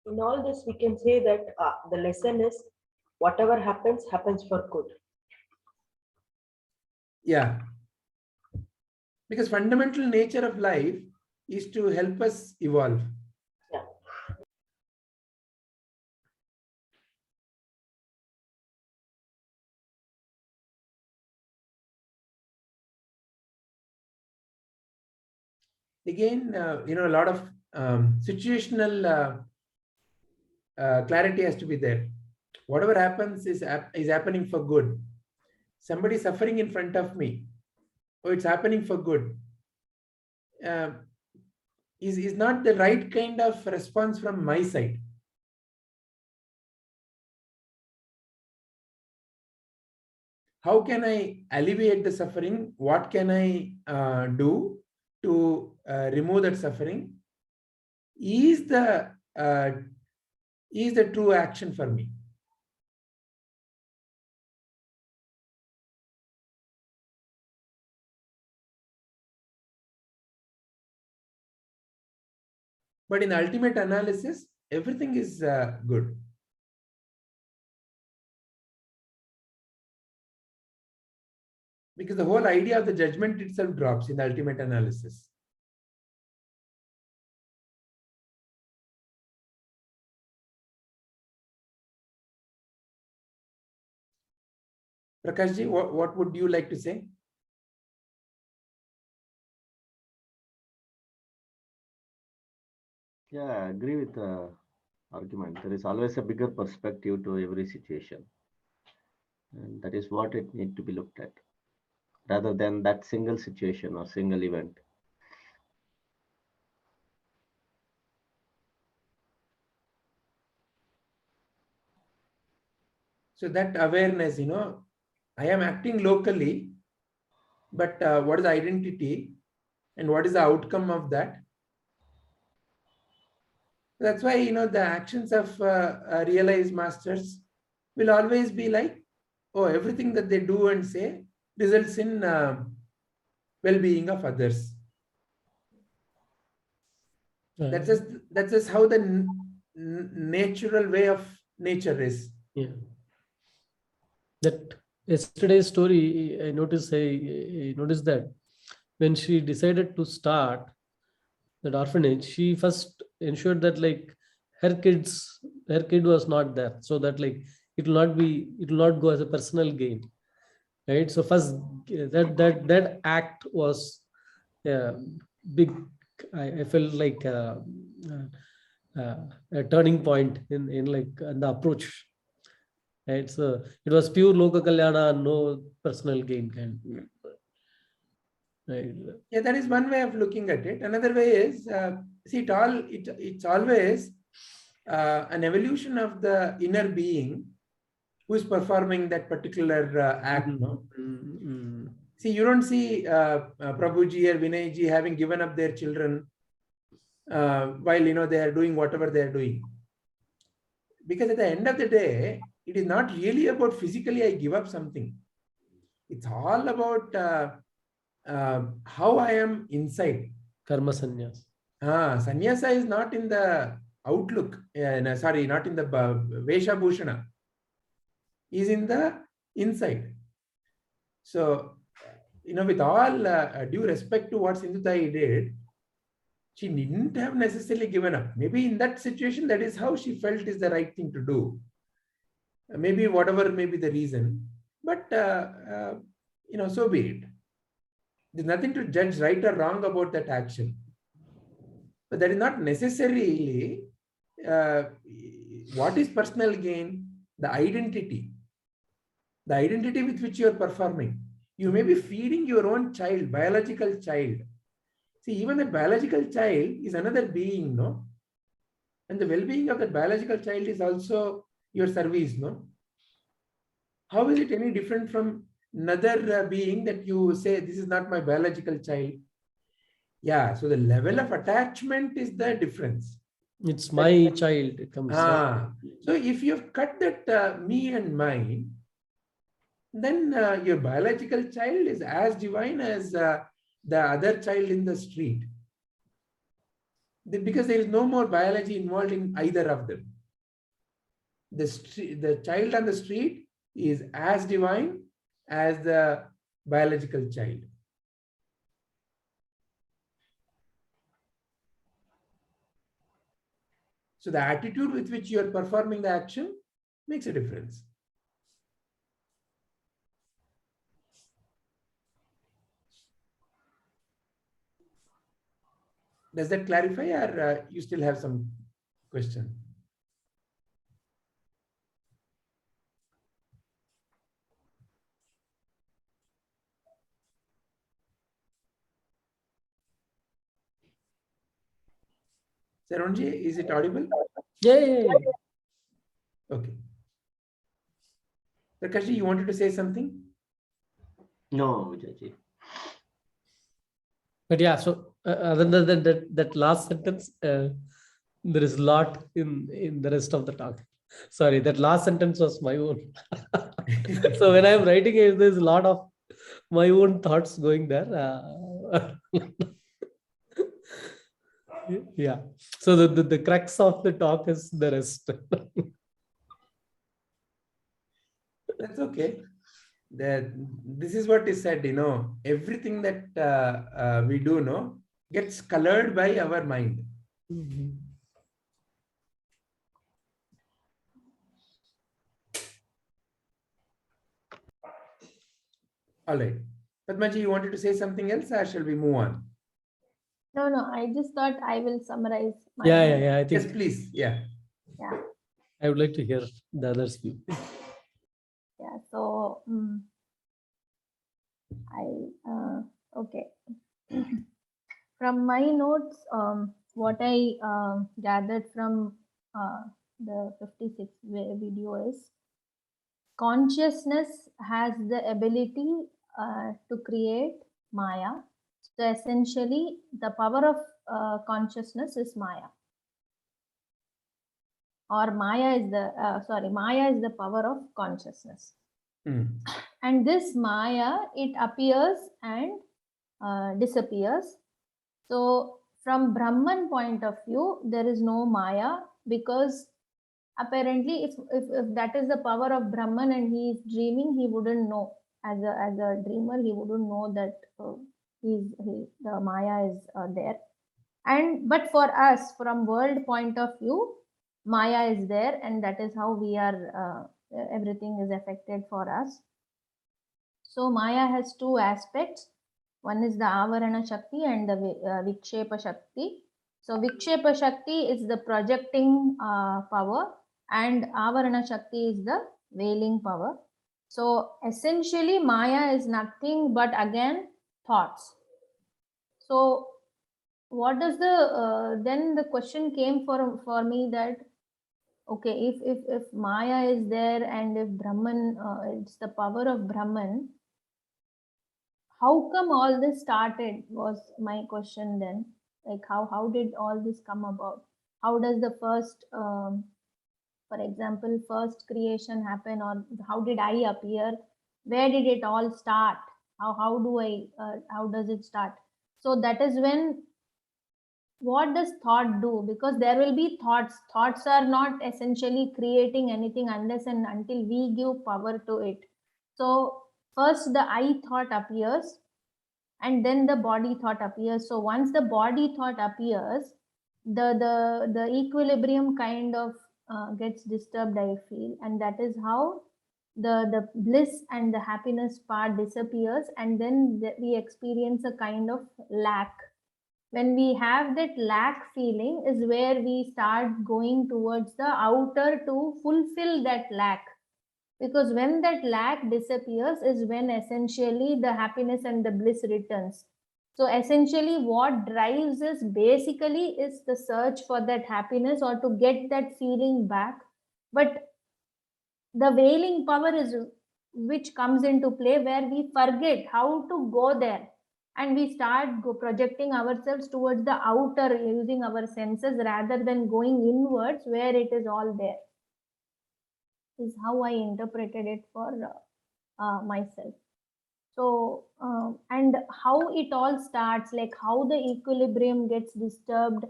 Speaker 6: In all this, we can say that the lesson is whatever happens, happens for good.
Speaker 1: Yeah. Because fundamental nature of life is to help us evolve.
Speaker 6: Yeah.
Speaker 1: Again, a lot of situational clarity has to be there. Whatever happens is happening for good. Somebody suffering in front of me, oh, it's happening for good. Is not the right kind of response from my side. How can I alleviate the suffering? What can I do to remove that suffering? Is the true action for me. But in the ultimate analysis, everything is good. Because the whole idea of the judgment itself drops in the ultimate analysis. Prakashji, what would you like to say?
Speaker 5: Yeah, I agree with the argument. There is always a bigger perspective to every situation. And that is what it needs to be looked at, rather than that single situation or single event.
Speaker 1: So that awareness, I am acting locally, but what is the identity and what is the outcome of that? That's why, the actions of realized masters will always be like, oh, everything that they do and say results in well-being of others. That's just how the natural way of nature is.
Speaker 3: Yeah. That yesterday's story, I noticed that when she decided to start that orphanage, she first ensured that her kid was not there, so that it will not go as a personal gain, right? So first that act was big. I felt a turning point in like the approach. It was pure loka kalyana, no personal gain kind. Right.
Speaker 1: Yeah, that is one way of looking at it. Another way is, see, it's always an evolution of the inner being who is performing that particular act. No? See, you don't see Prabhuji or Vinayji having given up their children while they are doing whatever they are doing. Because at the end of the day, it is not really about physically I give up something. It's all about how I am inside.
Speaker 3: Karma sannyas.
Speaker 1: Sannyasa is not in the outlook. Sorry, not in the Vesha Bhushana. Is in the inside. So, with all due respect to what Sindhutai did, she didn't have necessarily given up. Maybe in that situation, that is how she felt is the right thing to do. Maybe whatever may be the reason, but so be it. There's nothing to judge right or wrong about that action. But that is not necessarily what is personal gain, the identity with which you are performing. You may be feeding your own child, biological child. See, even that biological child is another being, no? And the well-being of that biological child is also your service, no? How is it any different from another being that you say, this is not my biological child? Yeah, so the level of attachment is the difference.
Speaker 3: It's my child. It comes.
Speaker 1: So if you've cut that me and mine, then your biological child is as divine as the other child in the street. Because there is no more biology involved in either of them. The child on the street is as divine as the biological child. So the attitude with which you are performing the action makes a difference. Does that clarify, or you still have some question? Saronji, is it audible?
Speaker 3: Yeah.
Speaker 1: Okay. Prakashji, you wanted to say something?
Speaker 5: No, Vijayji.
Speaker 3: But yeah, so other than that last sentence, there is a lot in the rest of the talk. Sorry, that last sentence was my own. So when I'm writing it, there's a lot of my own thoughts going there. Yeah. So the crux of the talk is the rest.
Speaker 1: That's okay. This is what is said, everything that we do, gets colored by our mind. All right. Padmaji, you wanted to say something else, or shall we move on?
Speaker 4: No, I just thought I will summarize.
Speaker 3: Yeah. I think.
Speaker 1: Yes, please. Yeah.
Speaker 3: I would like to hear the others' view.
Speaker 4: Yeah. So okay. From my notes, what I gathered from the 56 video is consciousness has the ability to create Maya. So essentially, the power of consciousness is Maya. Or Maya is the power of consciousness. And this Maya, it appears and disappears. So from Brahman point of view, there is no Maya, because apparently if that is the power of Brahman and he is dreaming, he wouldn't know. As a dreamer, he wouldn't know that the Maya is there. But for us, from world point of view, Maya is there, and that is how we are, everything is affected for us. So Maya has two aspects. One is the Avarana Shakti and the Vikshepa Shakti. So Vikshepa Shakti is the projecting power, and Avarana Shakti is the veiling power. So essentially Maya is nothing but again thoughts. So what does the then the question came for me that okay, if Maya is there and if Brahman, it's the power of Brahman, how come all this started was my question then. Like how did all this come about? How does the first, for example, first creation happen, or how did I appear? Where did it all start? How does it start? So that is when, what does thought do? Because there will be thoughts. Thoughts are not essentially creating anything unless and until we give power to it. So first the I thought appears, and then the body thought appears. So once the body thought appears, the equilibrium kind of gets disturbed, I feel, and that is how the bliss and the happiness part disappears, and then we experience a kind of lack. When we have that lack feeling is where we start going towards the outer to fulfill that lack. Because when that lack disappears is when essentially the happiness and the bliss returns. So essentially what drives us basically is the search for that happiness or to get that feeling back. But the veiling power is which comes into play, where we forget how to go there, and we start projecting ourselves towards the outer using our senses rather than going inwards where it is all there, is how I interpreted it for myself. So and how it all starts, like how the equilibrium gets disturbed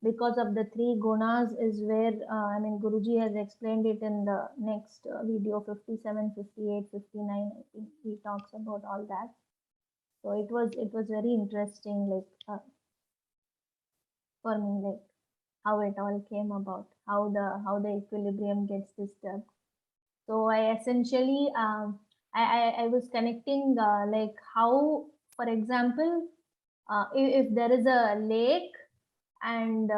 Speaker 4: because of the three gunas is where I mean Guruji has explained it in the next video 57, 58, 59. I think he talks about all that. So it was very interesting, like for me, like how it all came about, how the equilibrium gets disturbed. So I essentially I was connecting like how, for example, if there is a lake and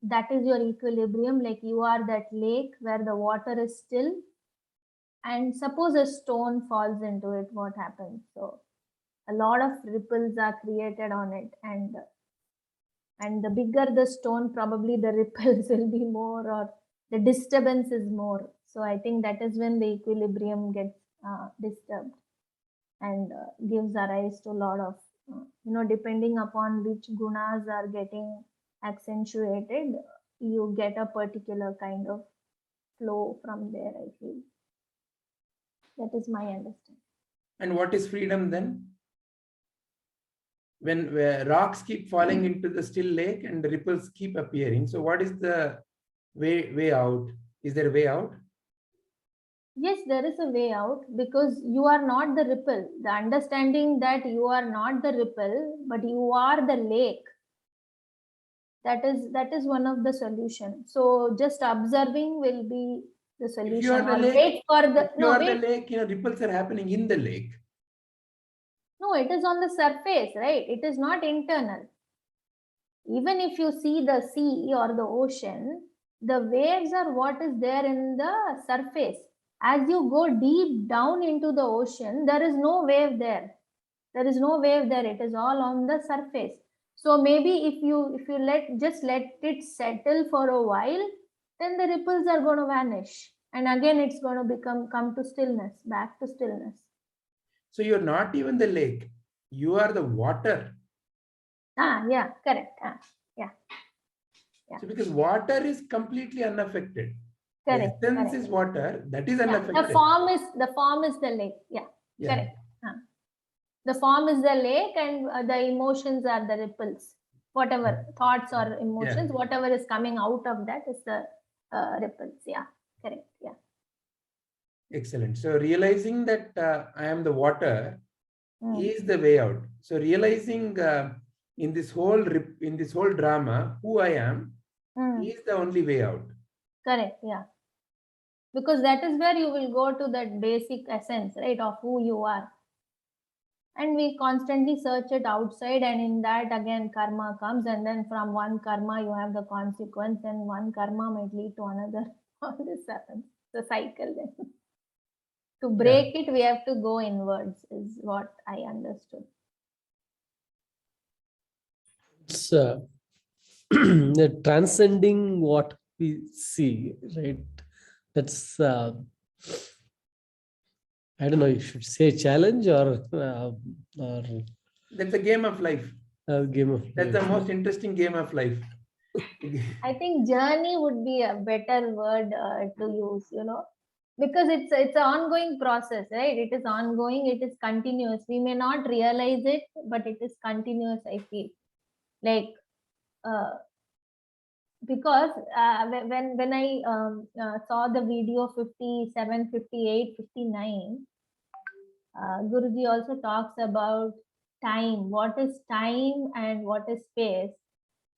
Speaker 4: that is your equilibrium, like you are that lake where the water is still, and suppose a stone falls into it, what happens? So a lot of ripples are created on it, and the bigger the stone, probably the ripples will be more, or the disturbance is more. So I think that is when the equilibrium gets disturbed and gives rise to a lot of, depending upon which gunas are getting accentuated, you get a particular kind of flow from there, I feel. That is my understanding.
Speaker 1: And what is freedom then? When rocks keep falling into the still lake and the ripples keep appearing. So what is the way out? Is there a way out?
Speaker 4: Yes, there is a way out, because you are not the ripple. The understanding that you are not the ripple, but you are the lake. That is one of the solutions. So just observing will be the solution.
Speaker 1: If you are the lake,
Speaker 4: wait for the
Speaker 1: if you are the lake, ripples are happening in the lake.
Speaker 4: No, it is on the surface, right? It is not internal. Even if you see the sea or the ocean, the waves are what is there in the surface. As you go deep down into the ocean, there is no wave there. There is no wave there. It is all on the surface. So maybe if you let it settle for a while, then the ripples are going to vanish, and again it's going to come to stillness, back to stillness.
Speaker 1: So you're not even the lake. You are the water.
Speaker 4: Yeah, correct. Yeah.
Speaker 1: So because water is completely unaffected.
Speaker 4: Correct.
Speaker 1: The essence
Speaker 4: correct.
Speaker 1: is water, that is
Speaker 4: Yeah,
Speaker 1: unaffected.
Speaker 4: the form is the lake. Yeah. Correct. The form is the lake, and the emotions are the ripples. Whatever thoughts or emotions, whatever is coming out of that is the ripples. Yeah, correct. Yeah.
Speaker 1: Excellent. So realizing that I am the water is the way out. So realizing in this whole drama who I am is the only way out.
Speaker 4: Correct. Yeah. Because that is where you will go to that basic essence, right, of who you are. And we constantly search it outside, and in that again karma comes, and then from one karma you have the consequence, and one karma might lead to another. All this happens, the cycle. Then to break it, we have to go inwards, is what I understood.
Speaker 3: It's transcending what we see, right? That's I don't know, you should say challenge or
Speaker 1: That's a game of life.
Speaker 3: Game of
Speaker 1: That's
Speaker 3: life.
Speaker 1: the most interesting game of life.
Speaker 4: I think journey would be a better word to use, because it's an ongoing process, right? It is ongoing, it is continuous. We may not realize it, but it is continuous, I feel. Like, because when I saw the video 57, 58, 59, Guruji also talks about time. What is time and what is space?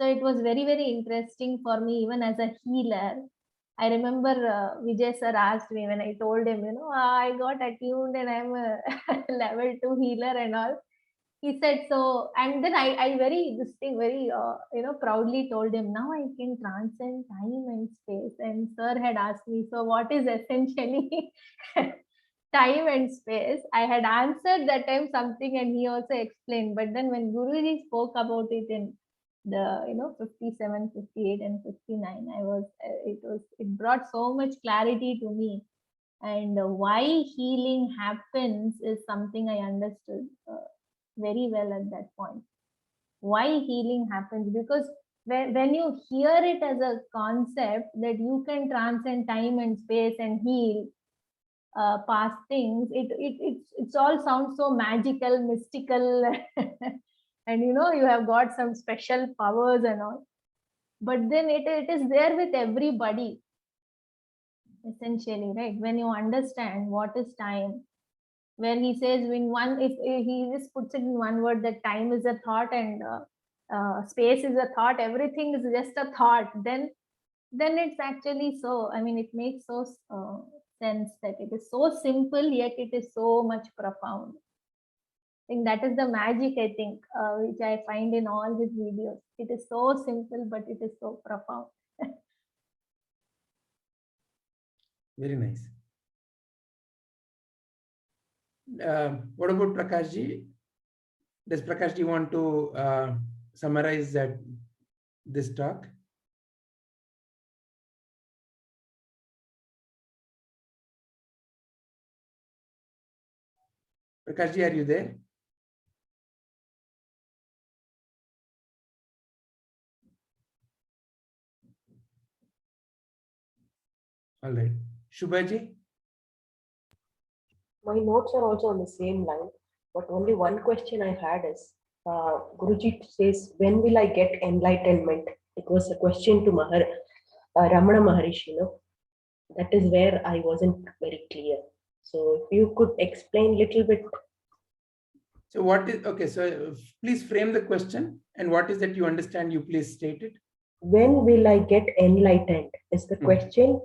Speaker 4: So it was very, very interesting for me, even as a healer. I remember Vijay sir asked me when I told him, I got attuned and I'm a level 2 healer and all. He said so, and then I very proudly told him, now I can transcend time and space. And sir had asked me, so what is essentially time and space? I had answered that time something, and he also explained. But then when Guruji spoke about it in the 57, 58, and 59, it brought so much clarity to me. And why healing happens is something I understood very well at that point. Why healing happens, because when you hear it as a concept that you can transcend time and space and heal past things, it all sounds so magical, mystical, and you have got some special powers and all. But then it is there with everybody, essentially, right? When you understand what is time, where he says if he just puts it in one word, that time is a thought and space is a thought, everything is just a thought, then it's actually so. I mean, it makes so sense that it is so simple, yet it is so much profound. I think that is the magic, I think, which I find in all his videos. It is so simple, but it is so profound.
Speaker 1: Very nice. What about Prakashji? Does Prakashji want to summarize this talk? Prakashji, are you there? All right. Shubhaji?
Speaker 6: My notes are also on the same line, but only one question I had is, Guruji says, when will I get enlightenment? It was a question to Ramana Maharishi, That is where I wasn't very clear. So if you could explain a little bit.
Speaker 1: So what is, okay, so please frame the question, and what is that you understand, you please state it.
Speaker 6: When will I get enlightened is the question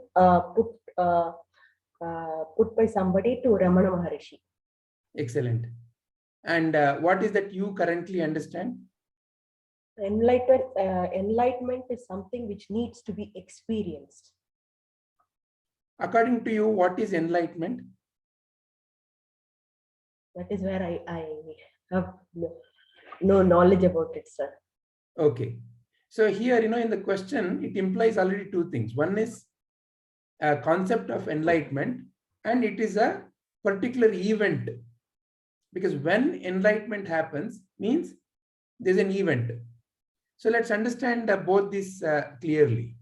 Speaker 6: put by somebody to Ramana Maharishi.
Speaker 1: Excellent. And what is that you currently understand?
Speaker 6: Enlightenment is something which needs to be experienced.
Speaker 1: According to you, what is enlightenment?
Speaker 6: That is where I have no knowledge about it, sir.
Speaker 1: Okay. So here, in the question, it implies already two things. One is a concept of enlightenment, and it is a particular event. Because when enlightenment happens, means there's an event. So let's understand both these clearly.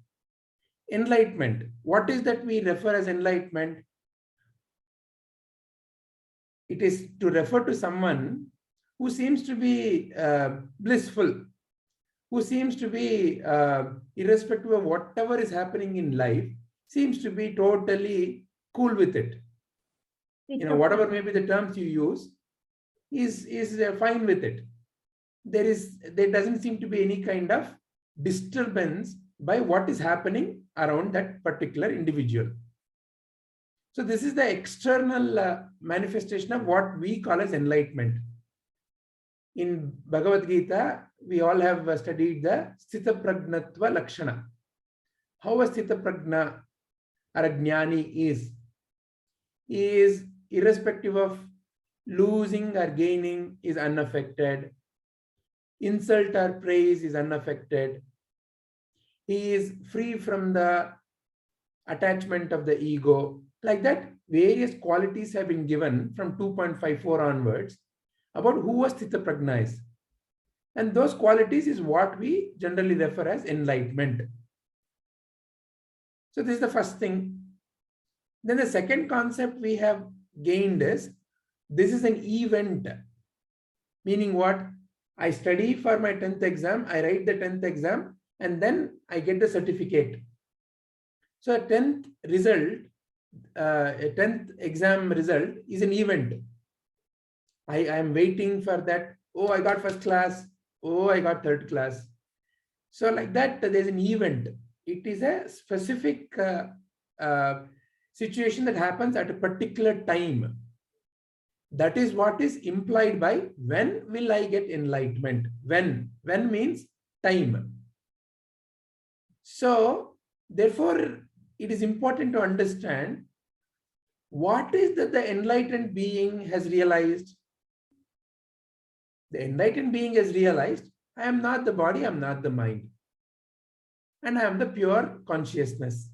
Speaker 1: Enlightenment. What is that we refer as enlightenment? It is to refer to someone who seems to be blissful, who seems to be, irrespective of whatever is happening in life, seems to be totally cool with it. Whatever may be the terms you use, is fine with it. There doesn't seem to be any kind of disturbance by what is happening around that particular individual. So this is the external manifestation of what we call as enlightenment. In Bhagavad Gita, we all have studied the Sthita Pragnatva Lakshana. How a Sthita Pragna or a Jnani is. He is irrespective of losing or gaining, is unaffected. Insult or praise is unaffected. He is free from the attachment of the ego. Like that, various qualities have been given from 2.54 onwards about who a Sthita Pragna is. And those qualities is what we generally refer as enlightenment. So this is the first thing. Then the second concept we have gained is, this is an event. Meaning what? I study for my 10th exam, I write the 10th exam, and then I get the certificate. So a 10th result, a 10th exam result is an event. I am waiting for that. Oh, I got first class. Oh, I got third class. So like that, there's an event. It is a specific situation that happens at a particular time. That is what is implied by when will I get enlightenment? When means time. So therefore, it is important to understand what is that the enlightened being has realized. The enlightened being has realized, I am not the body, I am not the mind. And I am the pure consciousness.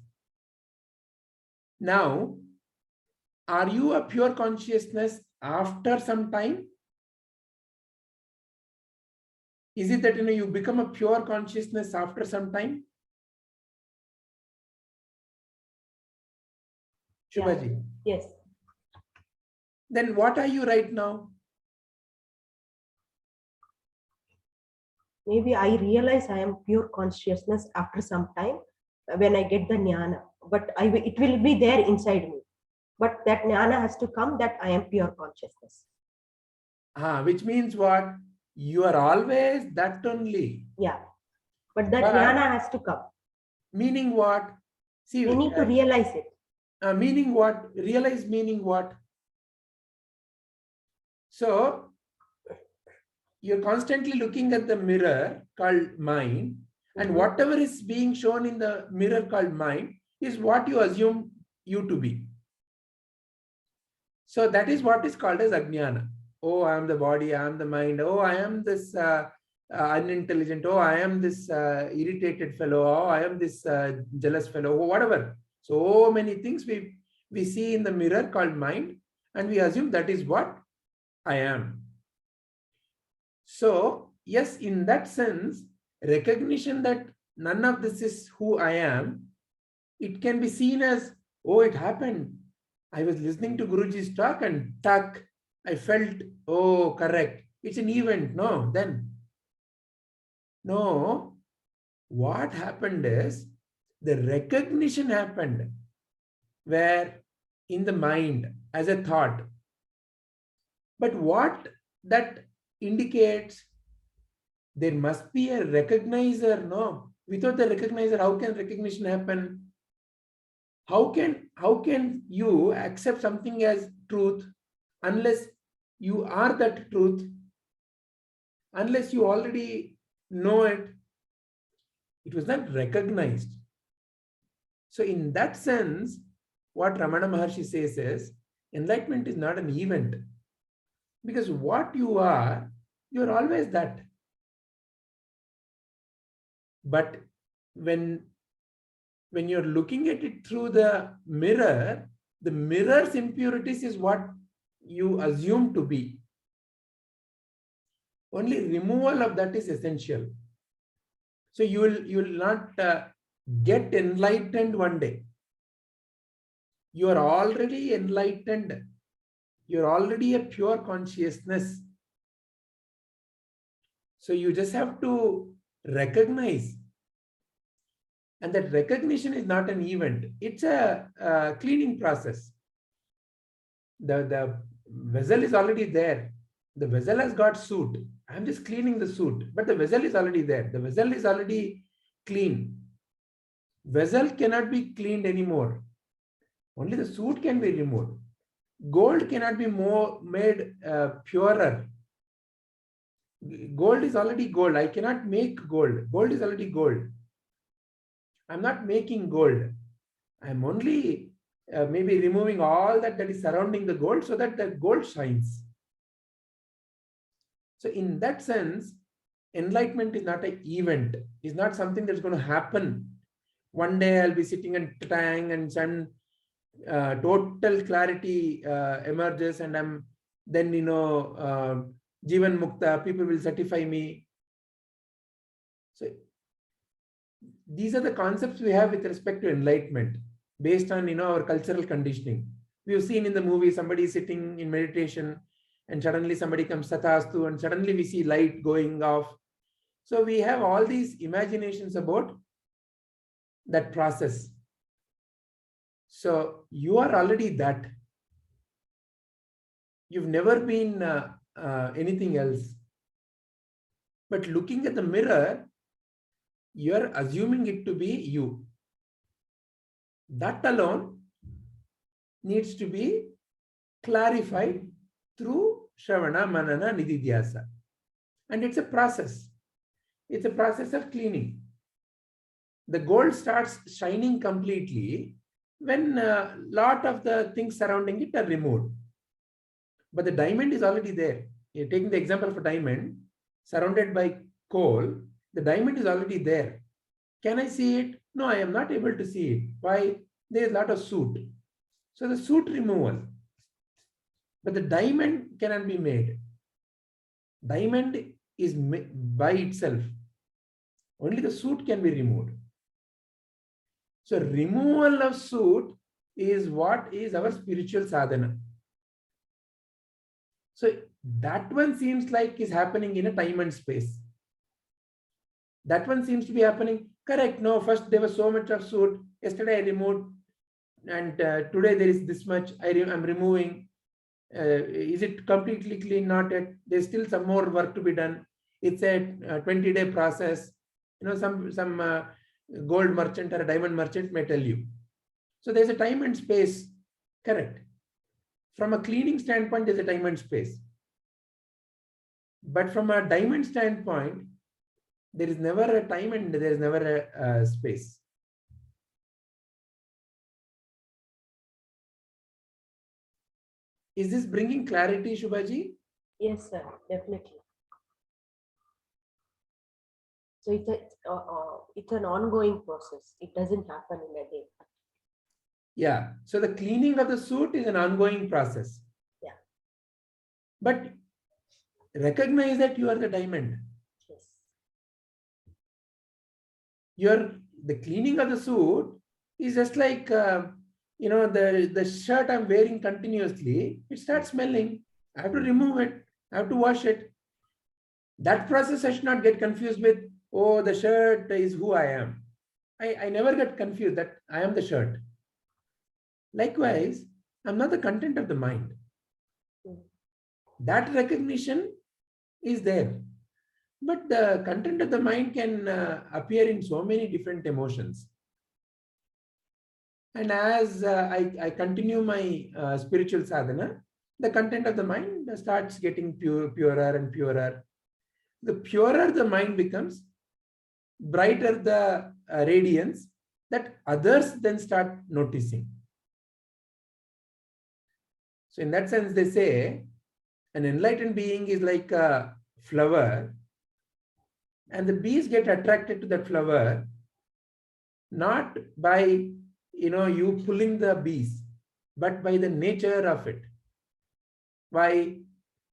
Speaker 1: Now, are you a pure consciousness after some time? Is it that you become a pure consciousness after some time? Shubhaji.
Speaker 6: Yes.
Speaker 1: Then what are you right now?
Speaker 6: Maybe I realize I am pure consciousness after some time when I get the jnana, but it will be there inside me. But that jnana has to come that I am pure consciousness.
Speaker 1: Which means what? You are always that only.
Speaker 6: Yeah. But that jnana has to come.
Speaker 1: Meaning what? See,
Speaker 6: we need to realize it.
Speaker 1: Meaning what? Realize meaning what? So, you're constantly looking at the mirror called mind, and whatever is being shown in the mirror called mind is what you assume you to be. So that is what is called as ajnana. Oh, I am the body, I am the mind. Oh, I am this unintelligent. Oh, I am this irritated fellow. Oh, I am this jealous fellow. Oh, whatever. So many things we see in the mirror called mind, and we assume that is what I am. So, yes, in that sense, recognition that none of this is who I am, it can be seen as, oh, it happened. I was listening to Guruji's talk and I felt, oh, correct. It's an event. No, what happened is the recognition happened where in the mind as a thought. But what that indicates, there must be a recognizer, no? Without the recognizer, how can recognition happen? How can you accept something as truth unless you are that truth? Unless you already know it, it was not recognized. So in that sense, what Ramana Maharshi says is, enlightenment is not an event. Because what you are always that. But when you're looking at it through the mirror's impurities is what you assume to be. Only removal of that is essential. So you will not get enlightened one day. You are already enlightened. You're already a pure consciousness. So you just have to recognize. And that recognition is not an event. It's a cleaning process. The vessel is already there. The vessel has got soot. I'm just cleaning the soot, but the vessel is already there. The vessel is already clean. Vessel cannot be cleaned anymore. Only the soot can be removed. Gold cannot be made purer. Gold is already gold. I cannot make gold. Gold is already gold. I'm not making gold. I'm only maybe removing all that is surrounding the gold so that the gold shines. So in that sense, enlightenment is not an event. It's not something that's going to happen. One day I'll be sitting and tang and some total clarity emerges, and I'm then Jivan Mukta, people will certify me. So these are the concepts we have with respect to enlightenment based on our cultural conditioning. We have seen in the movie somebody sitting in meditation and suddenly somebody comes Tathastu and suddenly we see light going off. So we have all these imaginations about that process. So you are already that. You've never been anything else. But looking at the mirror, you're assuming it to be you. That alone needs to be clarified through Shravana, Manana, Nididhyasa. And it's a process. It's a process of cleaning. The gold starts shining completely when a lot of the things surrounding it are removed. But the diamond is already there. You're taking the example of a diamond surrounded by coal. The diamond is already there. Can I see it? No, I am not able to see it. Why? There is a lot of soot. So the soot removal. But the diamond cannot be made. Diamond is by itself. Only the soot can be removed. So removal of soot is what is our spiritual sadhana. So that one seems like is happening in a time and space. That one seems to be happening. Correct. No, first there was so much of soot. Yesterday I removed, and today there is this much. I'm removing. Is it completely clean? Not yet. There's still some more work to be done. It's a 20-day process. Some gold merchant or a diamond merchant may tell you. So there's a time and space. Correct. From a cleaning standpoint, there's a time and space. But from a diamond standpoint, there is never a time and there is never a space. Is this bringing clarity, Shubhaji?
Speaker 6: Yes, sir, definitely. So it's an ongoing process. It doesn't happen in a day.
Speaker 1: Yeah. So the cleaning of the soot is an ongoing process.
Speaker 6: Yeah.
Speaker 1: But recognize that you are the diamond.
Speaker 6: Yes.
Speaker 1: The cleaning of the soot is just like the shirt I'm wearing continuously. It starts smelling. I have to remove it. I have to wash it. That process I should not get confused with, oh, the shirt is who I am. I never get confused that I am the shirt. Likewise, I'm not the content of the mind. That recognition is there. But the content of the mind can appear in so many different emotions. And as I continue my spiritual sadhana, the content of the mind starts getting purer and purer. The purer the mind becomes, brighter the radiance that others then start noticing. So in that sense, they say an enlightened being is like a flower, and the bees get attracted to that flower not by you pulling the bees, but by the nature of it. Why?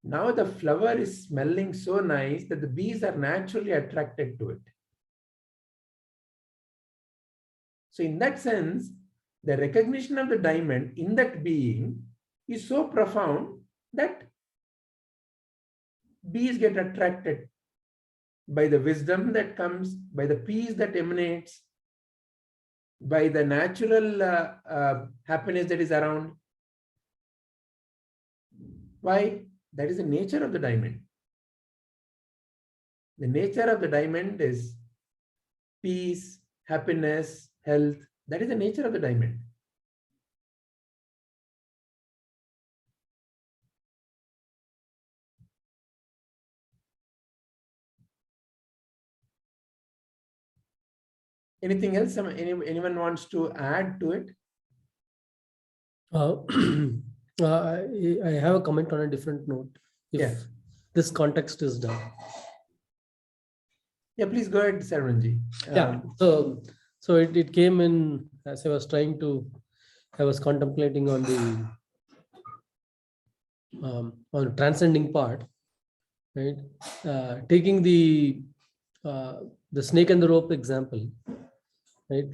Speaker 1: Now the flower is smelling so nice that the bees are naturally attracted to it. So in that sense, the recognition of the diamond in that being is so profound that bees get attracted by the wisdom that comes, by the peace that emanates, by the natural happiness that is around. Why? That is the nature of the diamond. The nature of the diamond is peace, happiness, health. That is the nature of the diamond. Anything else? Anyone wants to add to it?
Speaker 3: I have a comment on a different note. If
Speaker 1: Yeah.
Speaker 3: this context is done.
Speaker 1: Yeah, please go ahead, Sarvanji.
Speaker 3: Yeah. So it came in as I was contemplating on the transcending part, right? Taking the snake and the rope example, right?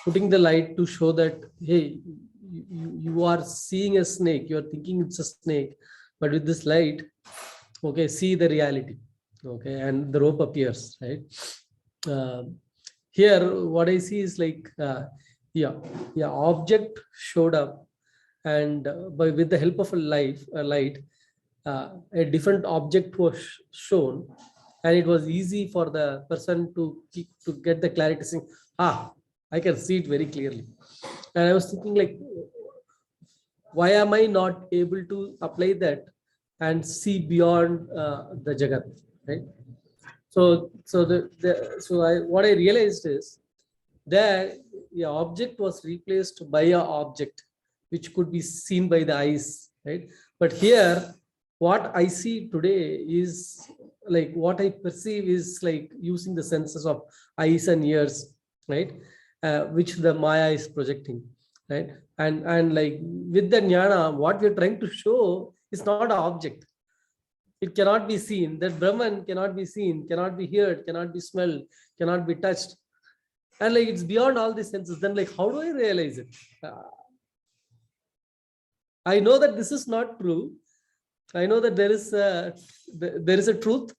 Speaker 3: Putting the light to show that, hey, you are seeing a snake, you are thinking it's a snake, but with this light, okay, see the reality, okay, and the rope appears, right? Here, what I see is like, object showed up, and with the help of a light, a different object was shown, and it was easy for the person to get the clarity, saying, I can see it very clearly. And I was thinking, like, why am I not able to apply that and see beyond the Jagat, right? So what I realized is that the object was replaced by an object which could be seen by the eyes, right? But here, what I see today is like, what I perceive is like using the senses of eyes and ears, right? Which the Maya is projecting, right? And like with the jnana, what we're trying to show is not an object. It cannot be seen. That Brahman cannot be seen, cannot be heard, cannot be smelled, cannot be touched. And like it's beyond all these senses. Then like, how do I realize it? I know that this is not true. I know that there is a truth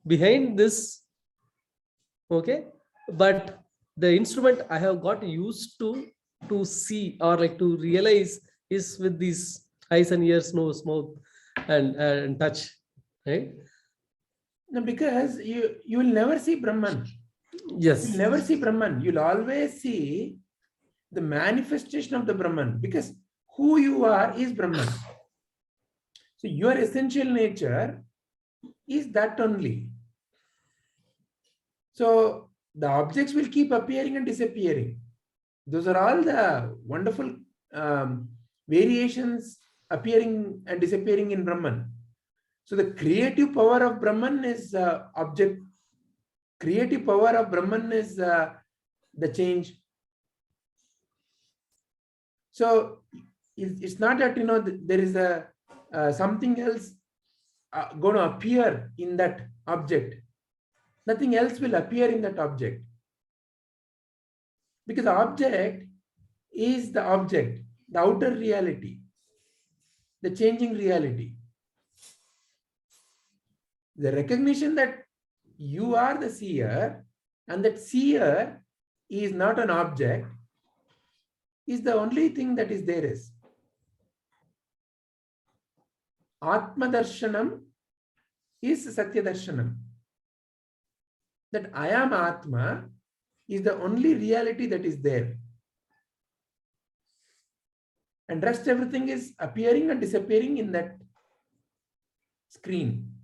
Speaker 3: behind this. Okay, but the instrument I have got used to see or like to realize is with these eyes and ears, nose, mouth, and touch, right?
Speaker 1: No, because you will never see Brahman.
Speaker 3: Yes.
Speaker 1: You'll never see Brahman. You'll always see the manifestation of the Brahman, because who you are is Brahman. So your essential nature is that only. So the objects will keep appearing and disappearing. Those are all the wonderful variations appearing and disappearing in Brahman. So the creative power of Brahman is object. Creative power of Brahman is the change. So it's not that, there is a something else going to appear in that object. Nothing else will appear in that object, because the object is the object, the outer reality, the changing reality. The recognition that you are the seer and that seer is not an object is the only thing that is there is. Atma Darshanam is Satya Darshanam. That I am Atma is the only reality that is there. And rest everything is appearing and disappearing in that screen.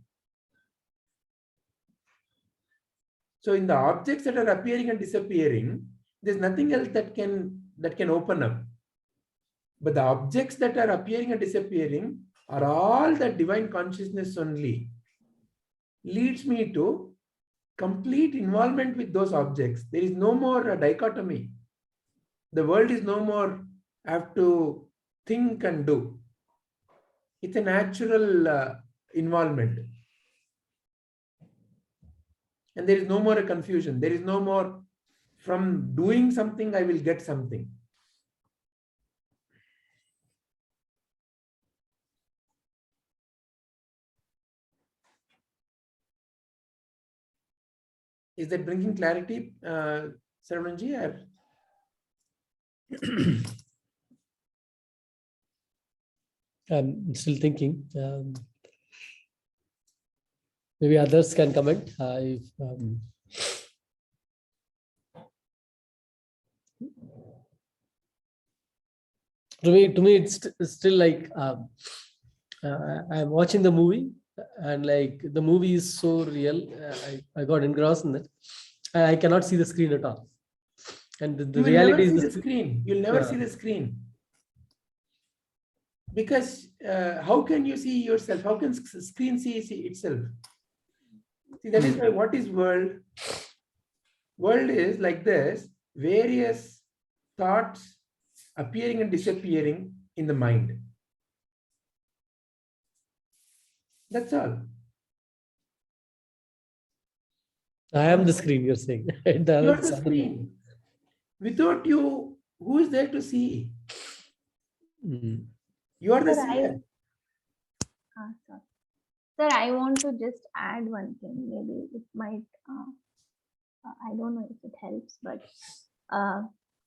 Speaker 1: So in the objects that are appearing and disappearing, there's nothing else that can open up. But the objects that are appearing and disappearing are all the divine consciousness only. Leads me to complete involvement with those objects. There is no more dichotomy. The world is no more I have to think and do. It's a natural involvement. And there is no more a confusion. There is no more from doing something I will get something. Is that bringing clarity, Sarvanji?
Speaker 3: I'm still thinking. Maybe others can comment. To me, it's still like I'm watching the movie, and like the movie is so real. I got engrossed in it. I cannot see the screen at all. And the
Speaker 1: You will never
Speaker 3: reality
Speaker 1: see
Speaker 3: is
Speaker 1: the screen. You'll never
Speaker 3: Yeah.
Speaker 1: see the screen. Because how can you see yourself? How can screen see itself? See, that is why what is world? World is like this, various thoughts appearing and disappearing in the mind. That's all.
Speaker 3: I am the screen, you're saying. The
Speaker 1: You
Speaker 3: other
Speaker 1: are the
Speaker 3: side.
Speaker 1: screen. Without you, who is there to see?
Speaker 3: Mm.
Speaker 1: You are the
Speaker 4: Sir,
Speaker 1: seer.
Speaker 4: sorry. Sir, I want to just add one thing. Maybe it might, I don't know if it helps, but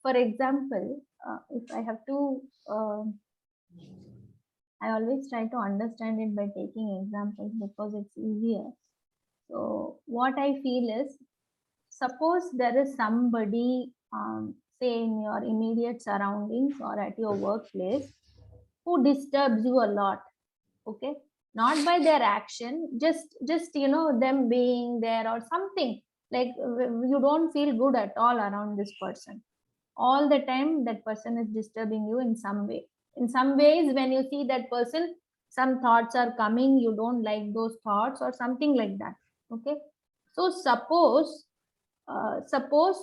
Speaker 4: for example, if I have to, I always try to understand it by taking examples because it's easier. So what I feel is, suppose there is somebody, say in your immediate surroundings or at your workplace, who disturbs you a lot. Okay, not by their action, just them being there or something, like you don't feel good at all around this person. All the time that person is disturbing you in some way. In some ways, when you see that person, some thoughts are coming, you don't like those thoughts or something like that. Okay, so suppose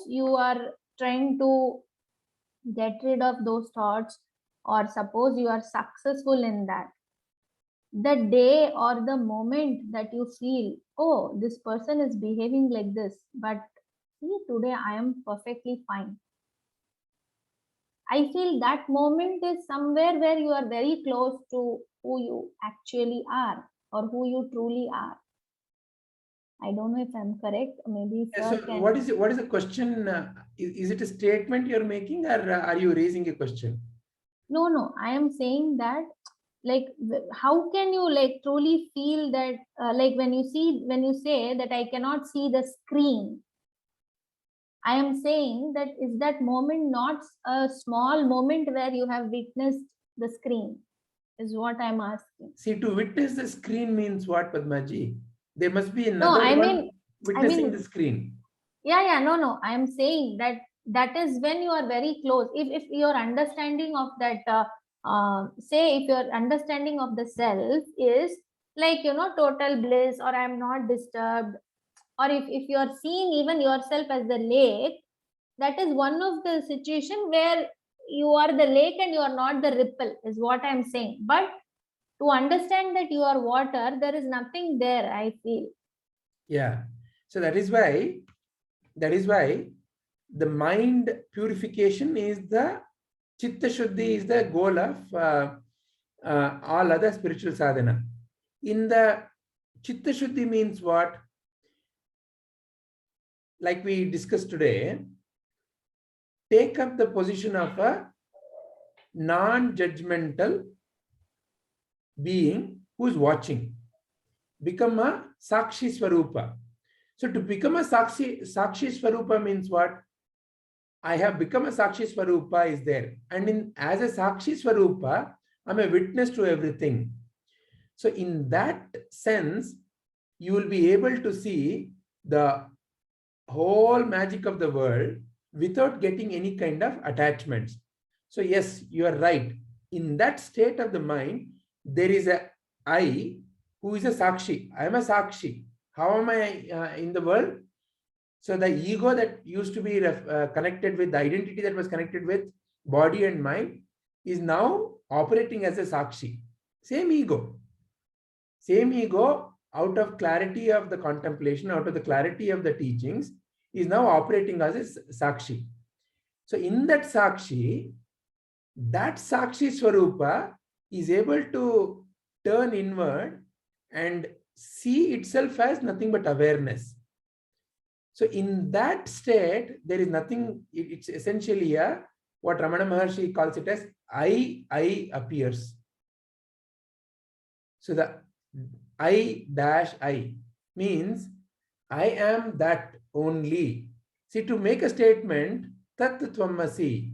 Speaker 4: you are trying to get rid of those thoughts, or suppose you are successful in that. The day or the moment that you feel, oh, this person is behaving like this, but see, today I am perfectly fine. I feel that moment is somewhere where you are very close to who you actually are or who you truly are. I don't know if I'm correct. Maybe
Speaker 1: Yeah,
Speaker 4: sir
Speaker 1: so
Speaker 4: can.
Speaker 1: what is the question? Is it a statement you're making, or are you raising a question?
Speaker 4: No, I am saying that, like, how can you like truly feel that, like when you say that I cannot see the screen, I am saying that, is that moment not a small moment where you have witnessed the screen, is what I'm asking.
Speaker 1: See, to witness the screen means what, Padmaji? There must be
Speaker 4: No,
Speaker 1: another
Speaker 4: I
Speaker 1: one
Speaker 4: mean,
Speaker 1: witnessing the screen.
Speaker 4: yeah, no, I am saying that that is when you are very close. If your understanding of that, say if your understanding of the self is like, total bliss, or I'm not disturbed, or if you are seeing even yourself as the lake, that is one of the situation where you are the lake and you are not the ripple, is what I'm saying. But to understand that you are water, there is nothing there, I feel.
Speaker 1: Yeah. So that is why the mind purification is the Chitta Shuddhi is the goal of all other spiritual sadhana. In the Chitta Shuddhi means what? Like we discussed today, take up the position of a non-judgmental being who is watching. Become a Sakshi Swarupa. So to become a Sakshi Swarupa means what? I have become a Sakshi Swarupa is there. And as a Sakshi Swarupa, I'm a witness to everything. So in that sense, you will be able to see the whole magic of the world without getting any kind of attachments. So yes, you are right. In that state of the mind, there is a I who is a Sakshi. I am a Sakshi. How am I in the world? So the ego that used to be connected with the identity that was connected with body and mind is now operating as a Sakshi. Same ego out of clarity of the contemplation, out of the clarity of the teachings, is now operating as a Sakshi. So in that Sakshi Swarupa is able to turn inward and see itself as nothing but awareness. So in that state, there is nothing, it's essentially what Ramana Maharshi calls it as I appears. So the I means I am that only. See, to make a statement, Tat Tvamasi,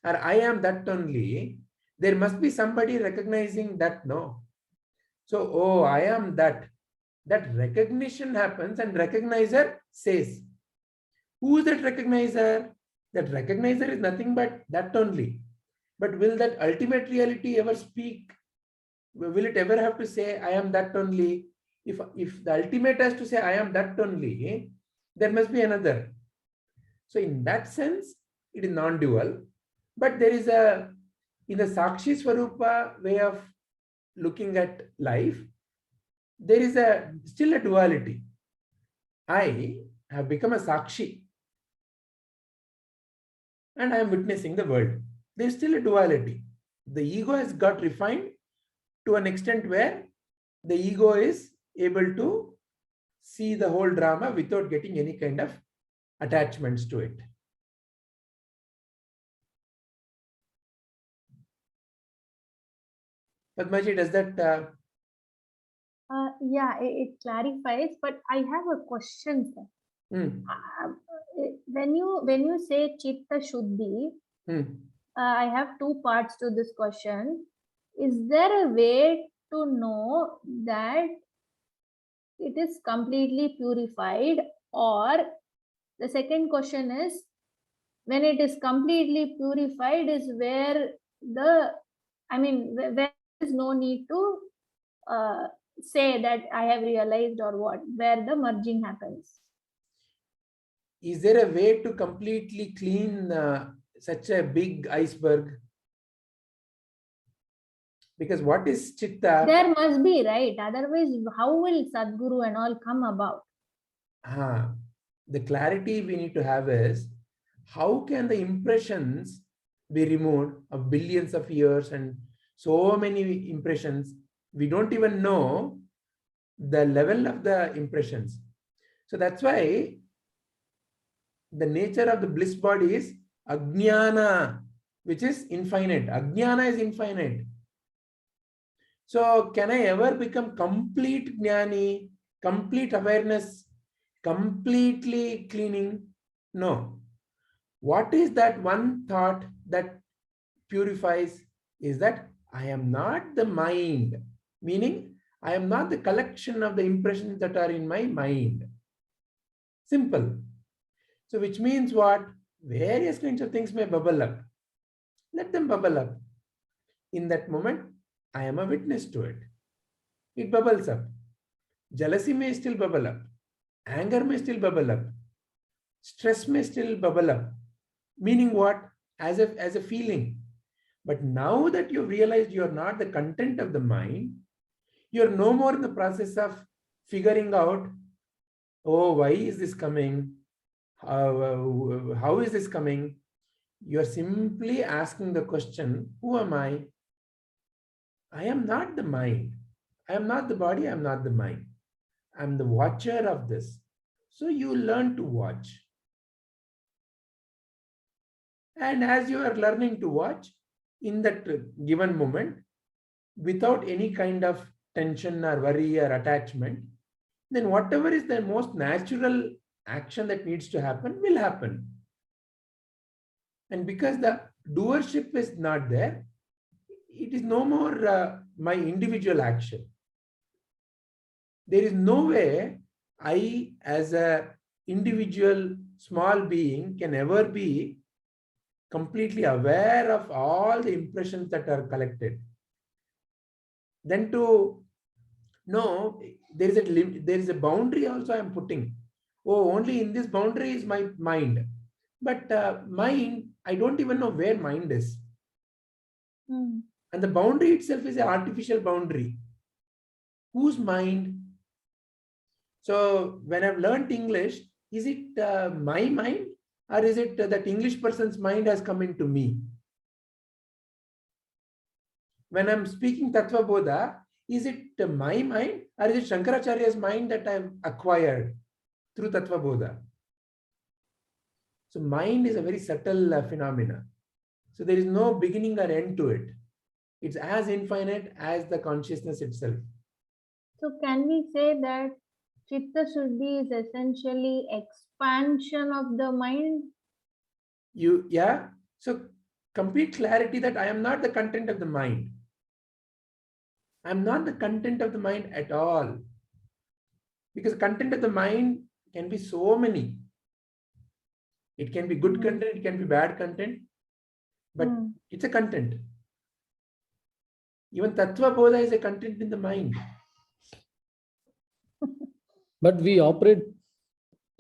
Speaker 1: or I am that only, there must be somebody recognizing that, no? So, oh, I am that. That recognition happens and recognizer says. Who is that recognizer? That recognizer is nothing but that only. But will that ultimate reality ever speak? Will it ever have to say, I am that only? If the ultimate has to say, I am that only, there must be another. So in that sense, it is non-dual. But there is in the Sakshi Swarupa way of looking at life, there is still a duality. I have become a Sakshi and I am witnessing the world. There is still a duality. The ego has got refined to an extent where the ego is able to see the whole drama without getting any kind of attachments to it. Padmaji, does that?
Speaker 4: Yeah, it clarifies, but I have a question, sir. When you say Chitta Shuddhi, I have two parts to this question. Is there a way to know that it is completely purified? Or the second question is, when it is completely purified is where where there is no need to say that I have realized or what, where the merging happens.
Speaker 1: Is there a way to completely clean such a big iceberg? Because what is Chitta?
Speaker 4: There must be, right? Otherwise, how will Sadguru and all come about?
Speaker 1: The clarity we need to have is, how can the impressions be removed of billions of years and so many impressions? We don't even know the level of the impressions. So that's why the nature of the bliss body is Ajnana, which is infinite. Ajnana is infinite. So can I ever become complete Jnani, complete awareness, completely cleaning? No. What is that one thought that purifies? Is that I am not the mind, meaning I am not the collection of the impressions that are in my mind. Simple. So which means what? Various kinds of things may bubble up. Let them bubble up. In that moment, I am a witness to it. It bubbles up. Jealousy may still bubble up. Anger may still bubble up. Stress may still bubble up. Meaning what? As a feeling. But now that you've realized you're not the content of the mind, you're no more in the process of figuring out, oh, why is this coming? How is this coming? You're simply asking the question, who am I? I am not the mind. I am not the body. I am not the mind. I'm the watcher of this. So you learn to watch. And as you are learning to watch, in that given moment, without any kind of tension or worry or attachment, then whatever is the most natural action that needs to happen will happen. And because the doership is not there, it is no more my individual action. There is no way I, as an individual small being, can ever be completely aware of all the impressions that are collected. Then to know there is a boundary also I am putting. Oh, only in this boundary is my mind. But mind, I don't even know where mind is. And the boundary itself is an artificial boundary. Whose mind? So when I've learned English, is it my mind, or is it that English person's mind has come into me? When I'm speaking Tattva Bodha, is it my mind, or is it Shankaracharya's mind that I've acquired through Tattva Bodha? So mind is a very subtle phenomena. So there is no beginning or end to it. It's as infinite as the consciousness itself.
Speaker 4: So can we say that Chitta Shuddhi is essentially expansion of the mind?
Speaker 1: Yeah. So complete clarity that I am not the content of the mind. I'm not the content of the mind at all. Because content of the mind can be so many. It can be good
Speaker 4: Mhm.
Speaker 1: content, it can be bad content, but it's a content. Even Tattva Bodha is a content in the mind.
Speaker 3: But we operate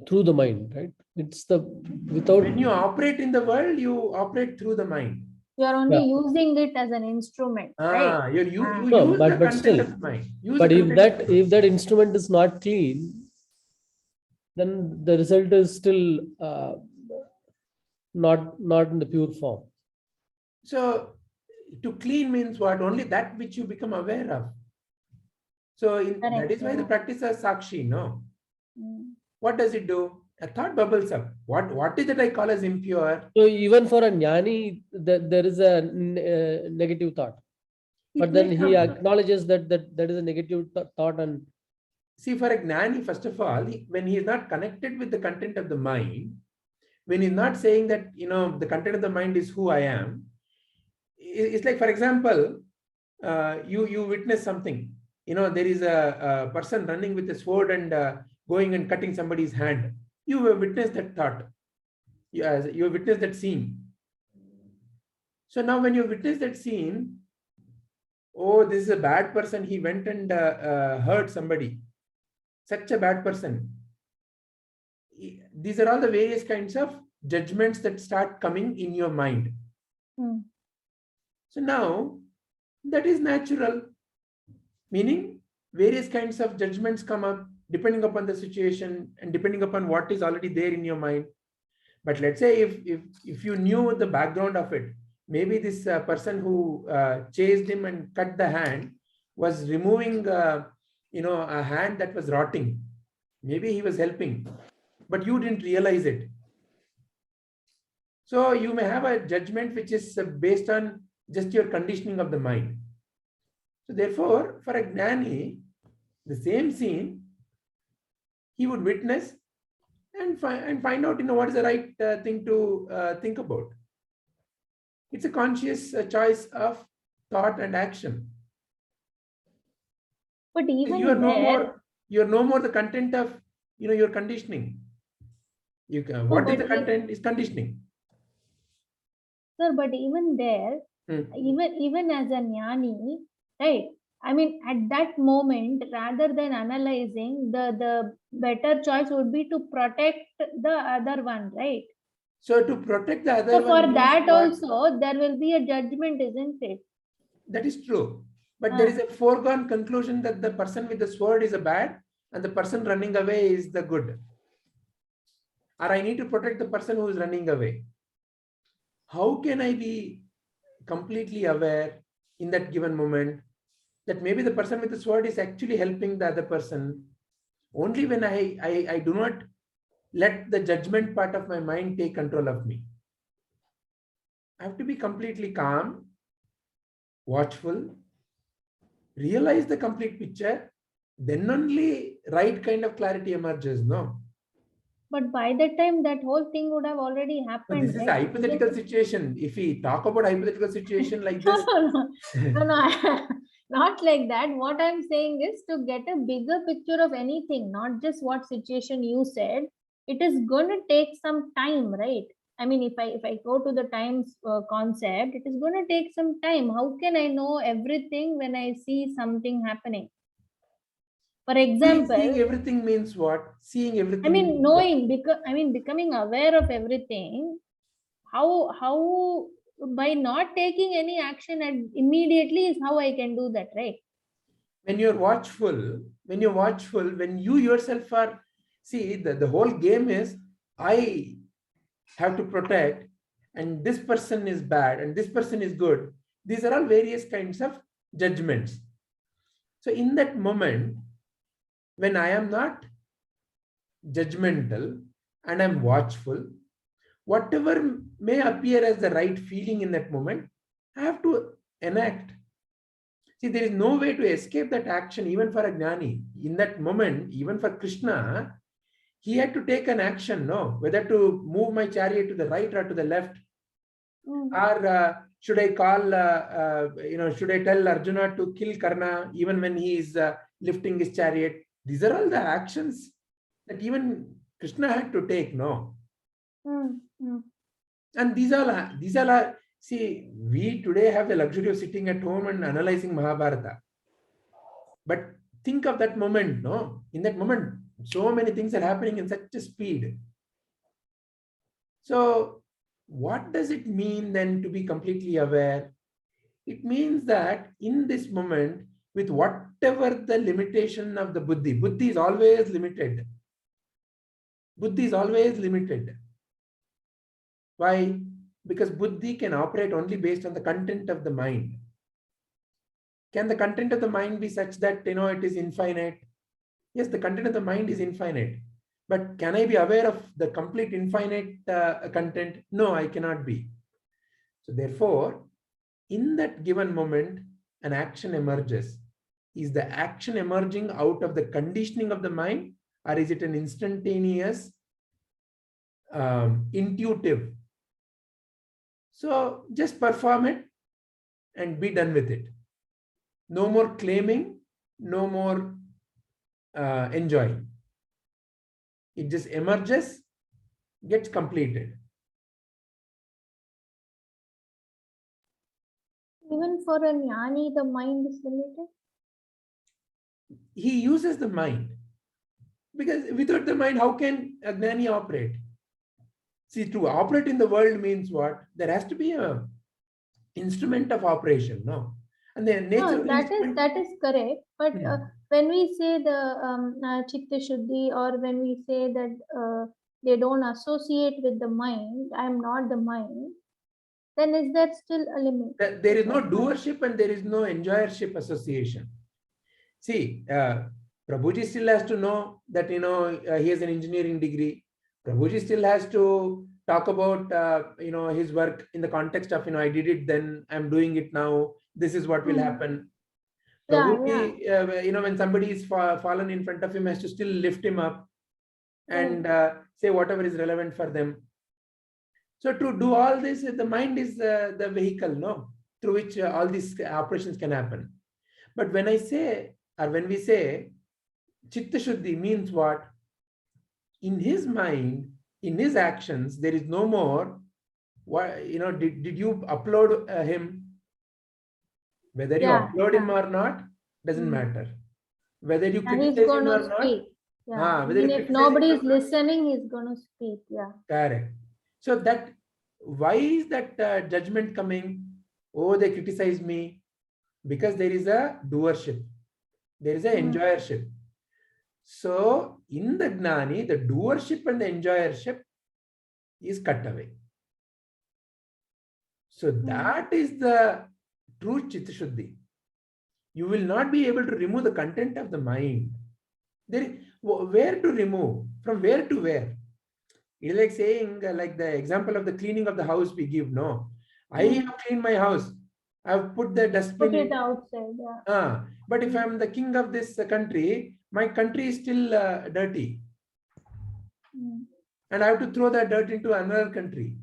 Speaker 3: through the mind, right? It's the without.
Speaker 1: When you operate in the world, you operate through the mind.
Speaker 4: You are only
Speaker 3: Yeah.
Speaker 4: using it as an instrument, right?
Speaker 1: You
Speaker 3: No,
Speaker 1: use
Speaker 3: but-
Speaker 1: the
Speaker 3: but
Speaker 1: content
Speaker 3: still.
Speaker 1: of the mind. Use
Speaker 3: But
Speaker 1: the
Speaker 3: if
Speaker 1: content.
Speaker 3: that instrument is not clean, then the result is still not in the pure form.
Speaker 1: So to clean means what? Only that which you become aware of. So that
Speaker 4: Correct,
Speaker 1: is why the
Speaker 4: yeah.
Speaker 1: practice of Sakshi, no?
Speaker 4: Mm.
Speaker 1: What does it do? A thought bubbles up. What is it I call as impure?
Speaker 3: So even for a jnani, there is a negative thought.
Speaker 1: It
Speaker 3: But then
Speaker 1: may
Speaker 3: he
Speaker 1: come.
Speaker 3: acknowledges that is a negative thought, and
Speaker 1: See, for a Gnani, first of all, when he is not connected with the content of the mind, when he's not saying that, the content of the mind is who I am, it's like, for example, you witness something. There is a person running with a sword and going and cutting somebody's hand. You have witnessed that thought. You have witnessed that scene. So now when you witness that scene, oh, this is a bad person. He went and hurt somebody. Such a bad person. These are all the various kinds of judgments that start coming in your mind.
Speaker 4: Mm.
Speaker 1: So now that is natural, meaning various kinds of judgments come up depending upon the situation and depending upon what is already there in your mind. But let's say if you knew the background of it, maybe this person who chased him and cut the hand was removing a hand that was rotting. Maybe he was helping, but you didn't realize it. So you may have a judgment which is based on just your conditioning of the mind. So therefore, for a Gnani, the same scene, he would witness and find out, what is the right thing to think about. It's a conscious choice of thought and action.
Speaker 4: But even
Speaker 1: You are
Speaker 4: there,
Speaker 1: no more the content of your conditioning. What is
Speaker 4: but
Speaker 1: the content is conditioning.
Speaker 4: sir, but even there, even as a jnani, right? I mean, at that moment, rather than analyzing, the better choice would be to protect the other one, right?
Speaker 1: So to protect the other
Speaker 4: So
Speaker 1: one
Speaker 4: for
Speaker 1: means
Speaker 4: that
Speaker 1: what?
Speaker 4: also, there will be a judgment, isn't it?
Speaker 1: That is true. But there is a foregone conclusion that the person with the sword is a bad and the person running away is the good. Or I need to protect the person who is running away. How can I be completely aware in that given moment that maybe the person with the sword is actually helping the other person? Only when I do not let the judgment part of my mind take control of me. I have to be completely calm, watchful, realize the complete picture, then only right kind of clarity emerges, no?
Speaker 4: But by that time, that whole thing would have already
Speaker 1: But
Speaker 4: happened.
Speaker 1: this is a
Speaker 4: right?
Speaker 1: hypothetical situation. If we talk about hypothetical situation like
Speaker 4: No,
Speaker 1: this,
Speaker 4: no, not like that. What I'm saying is to get a bigger picture of anything, not just what situation you said. It is going to take some time, right? I mean, if I go to the times concept, it is going to take some time. How can I know everything when I see something happening? For example,
Speaker 1: seeing everything means what? Seeing everything.
Speaker 4: I mean,
Speaker 1: means
Speaker 4: knowing, becoming aware of everything. How by not taking any action and immediately is how I can do that, right?
Speaker 1: when you're watchful, when you yourself are, see, the whole game is I have to protect, and this person is bad and this person is good. These are all various kinds of judgments. So in that moment, when I am not judgmental and I'm watchful, whatever may appear as the right feeling in that moment, I have to enact. See, there is no way to escape that action, even for a Gnani. In that moment, even for Krishna, he had to take an action, no? Whether to move my chariot to the right or to the left. Or should I should I tell Arjuna to kill Karna even when he is lifting his chariot? These are all the actions that even Krishna had to take, no? And these are, see, we today have the luxury of sitting at home and analyzing Mahabharata. But think of that moment, no? In that moment, so many things are happening in such a speed. So what does it mean then to be completely aware? It means that in this moment, with whatever the limitation of the buddhi is always limited. Buddhi is always limited. Why? Because buddhi can operate only based on the content of the mind. Can the content of the mind be such that, it is infinite? Yes, the content of the mind is infinite. But can I be aware of the complete infinite content? No, I cannot be. So therefore, in that given moment, an action emerges. Is the action emerging out of the conditioning of the mind, or is it an instantaneous, intuitive? So just perform it and be done with it. No more claiming, no more enjoying. It just emerges, gets completed.
Speaker 4: Even for a jnani, the mind is limited.
Speaker 1: He uses the mind, because without the mind, how can a jnani operate? See, to operate in the world means what? There has to be a instrument of operation, no? And the nature
Speaker 4: No,
Speaker 1: of
Speaker 4: that is correct. But when we say the chitta shuddhi, or when we say that they don't associate with the mind, I am not the mind, then is that still a limit?
Speaker 1: There is no doership and there is no enjoyership association. See, Prabhuji still has to know that, he has an engineering degree. Prabhuji still has to talk about, his work in the context of, I did it then, I'm doing it now, this is what will happen. Prabhuji, when somebody is fallen in front of him, has to still lift him up and say whatever is relevant for them. So to do all this, the mind is the vehicle, no, through which all these operations can happen. But when I say, or when we say Chitta Shuddhi means what? In his mind, in his actions, there is no more, did you upload him? Whether you upload him or not, doesn't matter. Whether you criticize him or not.
Speaker 4: Even if nobody is listening, he's going to speak. Yeah.
Speaker 1: Correct. So that, why is that judgment coming? Oh, they criticize me. Because there is a doership. There is a enjoyership. So in the Gnani, the doership and the enjoyership is cut away. So that is the true Chitta Shuddhi. You will not be able to remove the content of the mind. Where to remove? From where to where? It is like saying, like the example of the cleaning of the house we give, no? I have cleaned my house. I've put the dustbin.
Speaker 4: Put it outside.
Speaker 1: But if I'm the king of this country, my country is still dirty. And I have to throw that dirt into another country.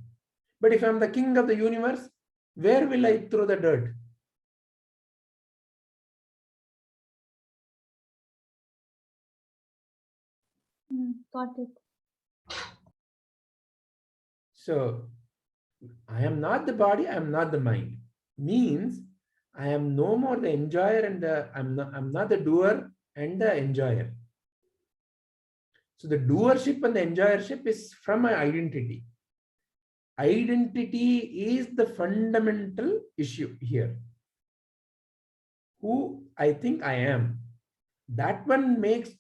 Speaker 1: But if I'm the king of the universe, where will I throw the dirt?
Speaker 4: Got it.
Speaker 1: So, I am not the body, I am not the mind. Means I am no more the enjoyer and I'm not the doer and the enjoyer. So the doership and the enjoyership is from my identity. Identity is the fundamental issue here. Who I think I am. That one makes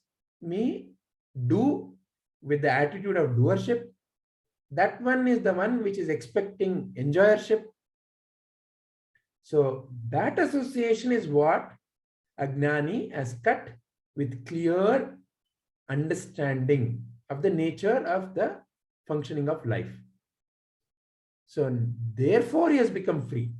Speaker 1: me do with the attitude of doership. That one is the one which is expecting enjoyership. So that association is what Ajnani has cut with clear understanding of the nature of the functioning of life. So therefore he has become free.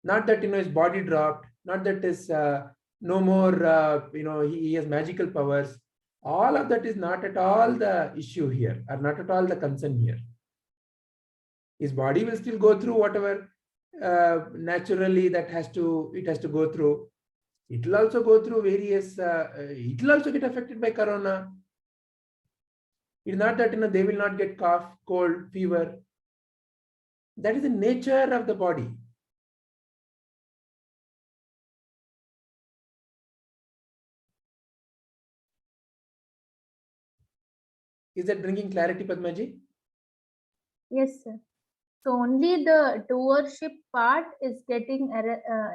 Speaker 1: Not that his body dropped, not that is no more he has magical powers. All of that is not at all the issue here, or not at all the concern here. His body will still go through whatever naturally it has to go through. It will also go through various, it will also get affected by corona. It's not that they will not get cough, cold, fever. That is the nature of the body. Is that bringing clarity, Padmaji?
Speaker 4: Yes, sir. So only the doership part is getting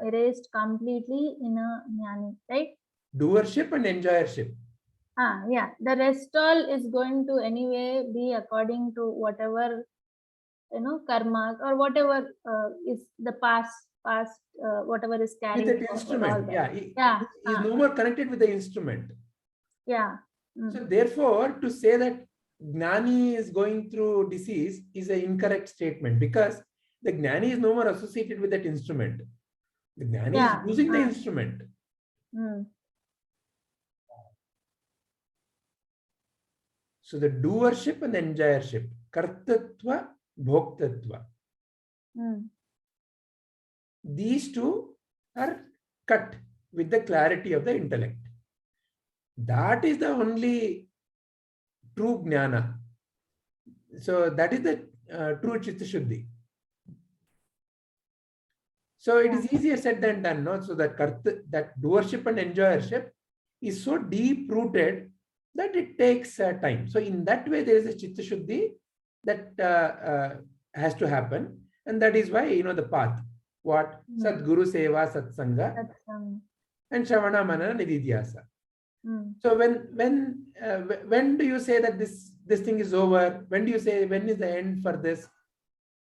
Speaker 4: erased completely in a jnani, right?
Speaker 1: Doership and enjoyership.
Speaker 4: Yeah. The rest all is going to anyway be according to whatever, karma or whatever is the past, whatever is
Speaker 1: With
Speaker 4: carrying
Speaker 1: that
Speaker 4: forward, all
Speaker 1: instrument.
Speaker 4: that.
Speaker 1: Yeah.
Speaker 4: Yeah.
Speaker 1: He's no more connected with the instrument.
Speaker 4: Yeah.
Speaker 1: So therefore, to say that Gnani is going through disease is an incorrect statement, because the Gnani is no more associated with that instrument. The Gnani is using the instrument. So the doership and the enjoyership, kartatva, bhoktatva. These two are cut with the clarity of the intellect. That is the only true jnana. So that is the true chitta shuddhi. So it is easier said than done, no? So that doership and enjoyership is so deep rooted that it takes time. So in that way, there is a chitta shuddhi that has to happen, and that is why the path. What? Sadguru Seva Satsanga and Shravana Manana Nididhyasa. So when do you say that this thing is over? When do you say when is the end for this?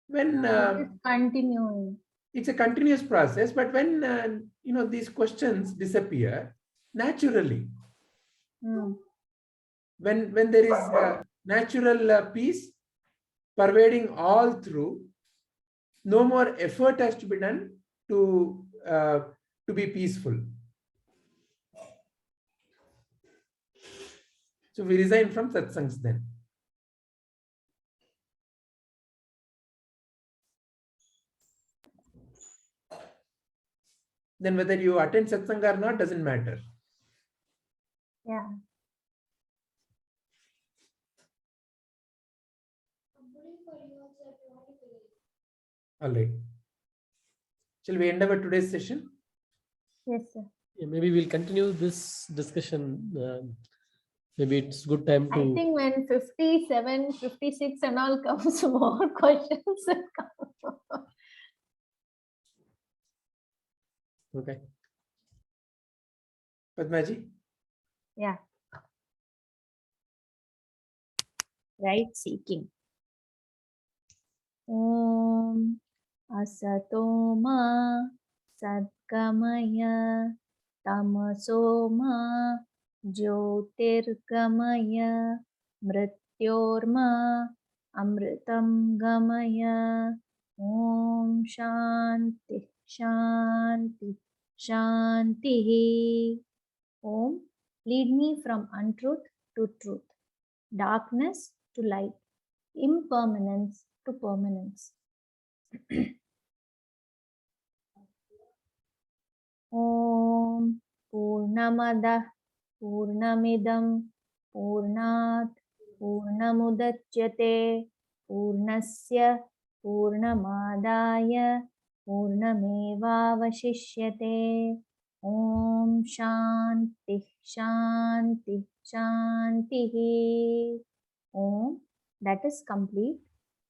Speaker 1: When
Speaker 4: it's continuing.
Speaker 1: It's a continuous process, but when these questions disappear naturally, when there is natural peace pervading all through, no more effort has to be done to be peaceful. So we resign from satsangs then. Then whether you attend satsanga or not doesn't matter.
Speaker 4: Yeah.
Speaker 1: All right. Shall we end our today's session?
Speaker 4: Yes, sir.
Speaker 3: Yeah, maybe we'll continue this discussion. Maybe it's good time to.
Speaker 4: I think when 57, 56 and all comes, more questions will come.
Speaker 3: Okay.
Speaker 1: Padmaji?
Speaker 4: Yeah. Right seeking. Om Asatoma Sadgamaya Tamasoma Jyotirgamaya Mrityorma Amritam Gamaya. Om Shanti Shanti Shanti. Om, lead me from untruth to truth, darkness to light, impermanence to permanence. Om Purnamada Purnamidam Purnat Purnamudachyate Purnasya Purnamadaya Purnamevavashishyate. Om Shanti Shanti Shanti. Om, that is complete.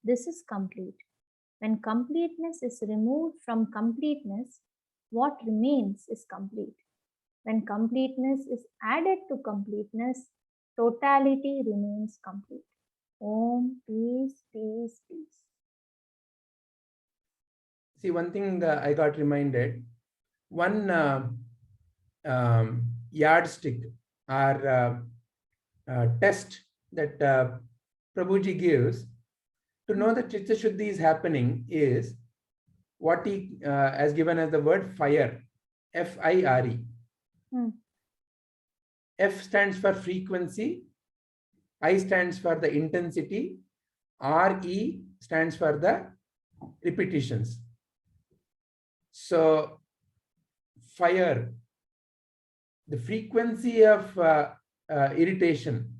Speaker 4: This is complete. When completeness is removed from completeness, what remains is complete. When completeness is added to completeness, totality remains complete. Om, peace, peace, peace.
Speaker 1: See, one thing I got reminded, one yardstick or test that Prabhuji gives to know that Chitta Shuddhi is happening is what he has given as the word fire, F-I-R-E. F stands for frequency, I stands for the intensity, R-E stands for the repetitions. So fire, the frequency of irritation,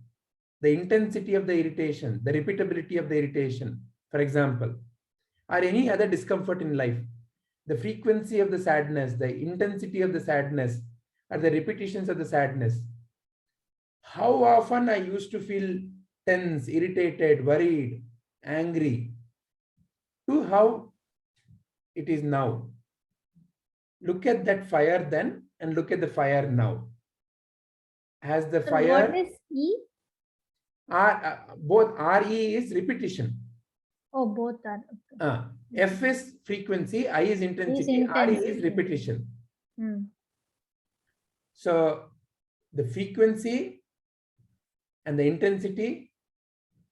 Speaker 1: the intensity of the irritation, the repeatability of the irritation, for example, or any other discomfort in life, the frequency of the sadness, the intensity of the sadness, or the repetitions of the sadness, how often I used to feel tense, irritated, worried, angry, to how it is now. Look at that fire then and look at the fire now. Has the
Speaker 4: Sir,
Speaker 1: fire,
Speaker 4: what is E?
Speaker 1: both RE is repetition.
Speaker 4: Oh, both are. Okay.
Speaker 1: F is frequency, I is intensity, RE is
Speaker 4: intensity.
Speaker 1: repetition.
Speaker 4: Hmm.
Speaker 1: So the frequency and the intensity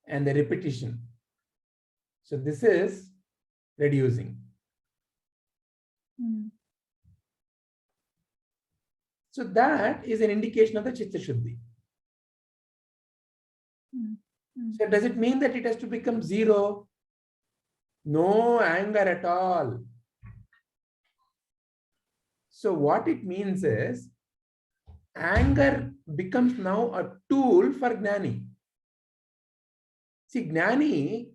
Speaker 1: and the repetition. So this is reducing.
Speaker 4: Hmm.
Speaker 1: So that is an indication of the Chitta Shuddhi.
Speaker 4: Hmm. Hmm.
Speaker 1: So does it mean that it has to become zero? No anger at all. So what it means is anger becomes now a tool for Gnani. See, Gnani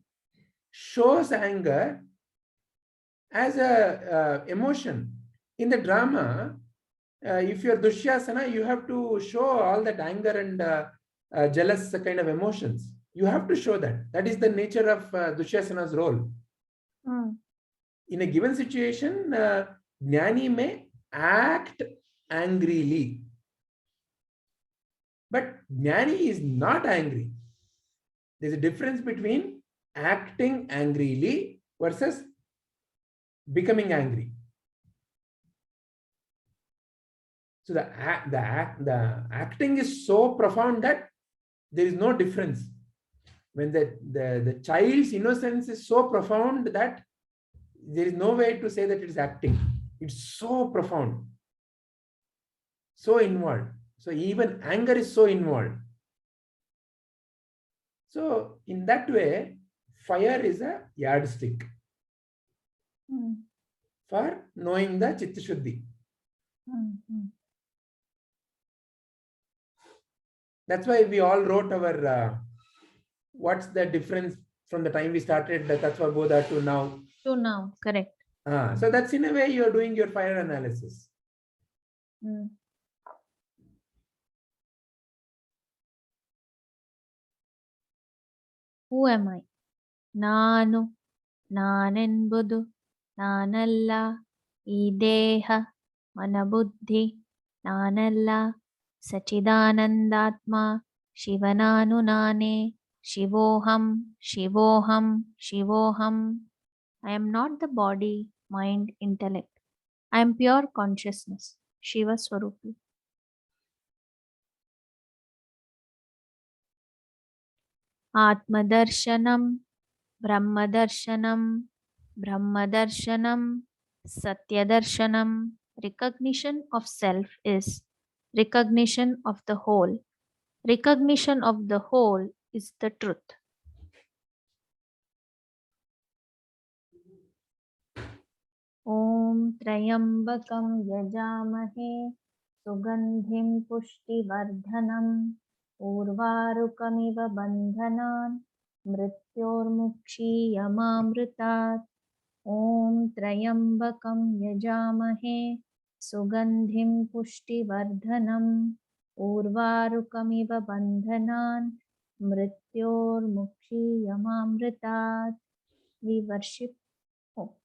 Speaker 1: shows anger as a emotion. In the drama, if you're Dushyasana, you have to show all that anger and jealous kind of emotions. You have to show that. That is the nature of Dushyasana's role.
Speaker 4: Hmm.
Speaker 1: In a given situation, Jnani may act angrily. But Jnani is not angry. There's a difference between acting angrily versus becoming angry. So the acting is so profound that there is no difference. When the child's innocence is so profound that there is no way to say that it is acting. It's so profound, so involved. So even anger is so involved. So in that way, fire is a yardstick for knowing the Chitta Shuddhi. That's why we all wrote our what's the difference from the time we started the Tattva Bodha to now.
Speaker 4: To now, correct.
Speaker 1: So that's in a way you're doing your fire analysis.
Speaker 4: Who am I? Nanu, Nanenbudu, Nanalla, Ideha, Manabuddhi, Nanalla, Sachidanandatma, Shivananu Nane, Shivoham, Shivoham, Shivoham. I am not the body, mind, intellect. I am pure consciousness, Shiva Swarupi. Atmadarshanam, Brahmadarshanam, Brahmadarshanam, Satyadarshanam. Recognition of self is recognition of the whole. Recognition of the whole is the truth. Om Trayambakam Yajamahe Sugandhim Pushtivardhanam Urvarukamiva Bandhanan Mrityormukshiyamamritat. Om Trayambakam Yajamahe Sugandhim Pushtivardhanam Urvarukamiva Bandhanan Mrityormukshiyamamritat. We worship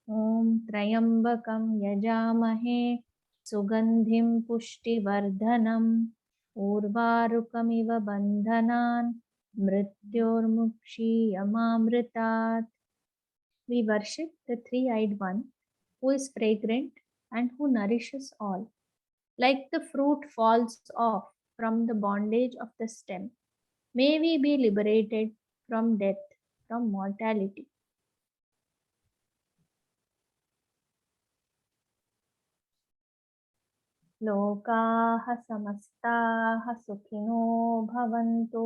Speaker 4: Om Trayambakam Yajamahe Sugandhim Pushtivardhanam Urvarukamiva Bandhanan Mrityormukshiyamamritat. We worship the three-eyed one who is fragrant and who nourishes all. Like the fruit falls off from the bondage of the stem, may we be liberated from death, from mortality. लोकाः समस्ताः सुखिनो भवन्तु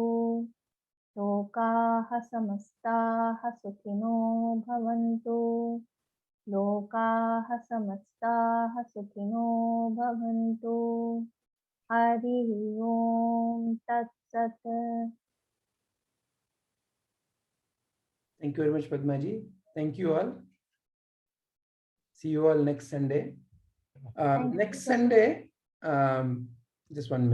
Speaker 4: लोकाः समस्ताः सुखिनो भवन्तु लोकाः समस्ताः सुखिनो भवन्तु हरिः ओम तत्सत्
Speaker 1: Thank you very much, Padmaji. Thank you all. See you all next Sunday.
Speaker 4: Thank you
Speaker 1: Next
Speaker 4: so much.
Speaker 1: Sunday, just 1 minute.